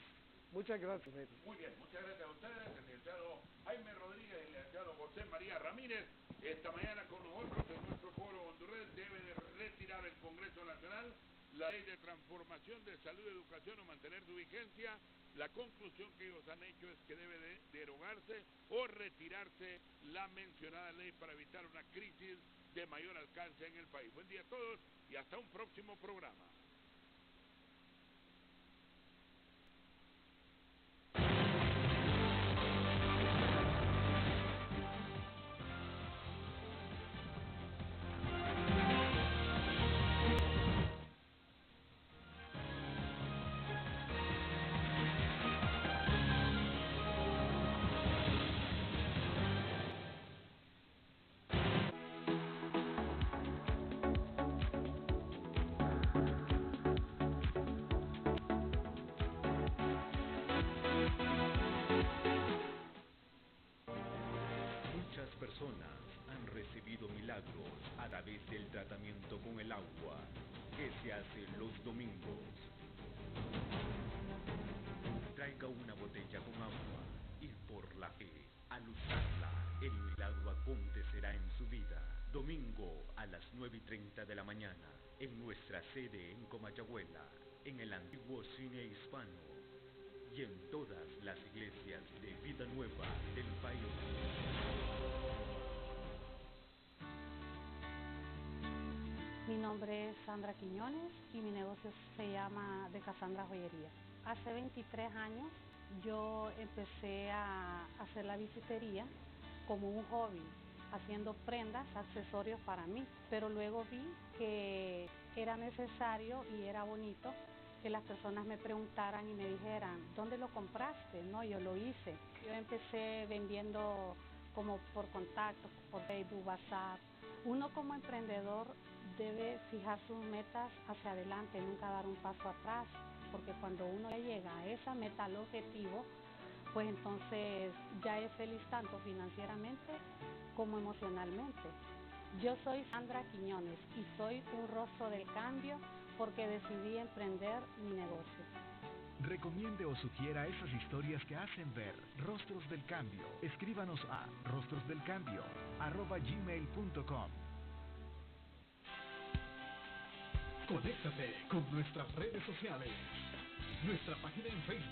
Muchas gracias. Muy bien, muchas gracias a ustedes, el licenciado Jaime Rodríguez y el licenciado José María Ramírez. Esta mañana con nosotros en nuestro foro hondureño debe de retirar el Congreso Nacional la ley de transformación de salud y educación o mantener su vigencia. La conclusión que ellos han hecho es que debe de derogarse o retirarse la mencionada ley para evitar una crisis de mayor alcance en el país. Buen día a todos y hasta un próximo programa. Han recibido milagros a través del tratamiento con el agua que se hace los domingos. Traiga una botella con agua y por la fe, al usarla, el milagro acontecerá en su vida. Domingo a las 9:30 de la mañana, en nuestra sede en Comayagüela, en el antiguo cine hispano y en todas las iglesias de Vida Nueva del país. Mi nombre es Sandra Quiñones y mi negocio se llama de Cassandra Joyería. Hace 23 años yo empecé a hacer la bisutería como un hobby, haciendo prendas, accesorios para mí, pero luego vi que era necesario y era bonito que las personas me preguntaran y me dijeran, ¿dónde lo compraste? No, yo lo hice. Yo empecé vendiendo como por contacto, por Facebook, WhatsApp. Uno como emprendedor debe fijar sus metas hacia adelante, nunca dar un paso atrás, porque cuando uno ya llega a esa meta, al objetivo, pues entonces ya es feliz tanto financieramente como emocionalmente. Yo soy Sandra Quiñones y soy un rostro del cambio porque decidí emprender mi negocio. Recomiende o sugiera esas historias que hacen ver Rostros del Cambio. Escríbanos a rostrosdelcambio@gmail.com. Conéctate con nuestras redes sociales. Nuestra página en Facebook,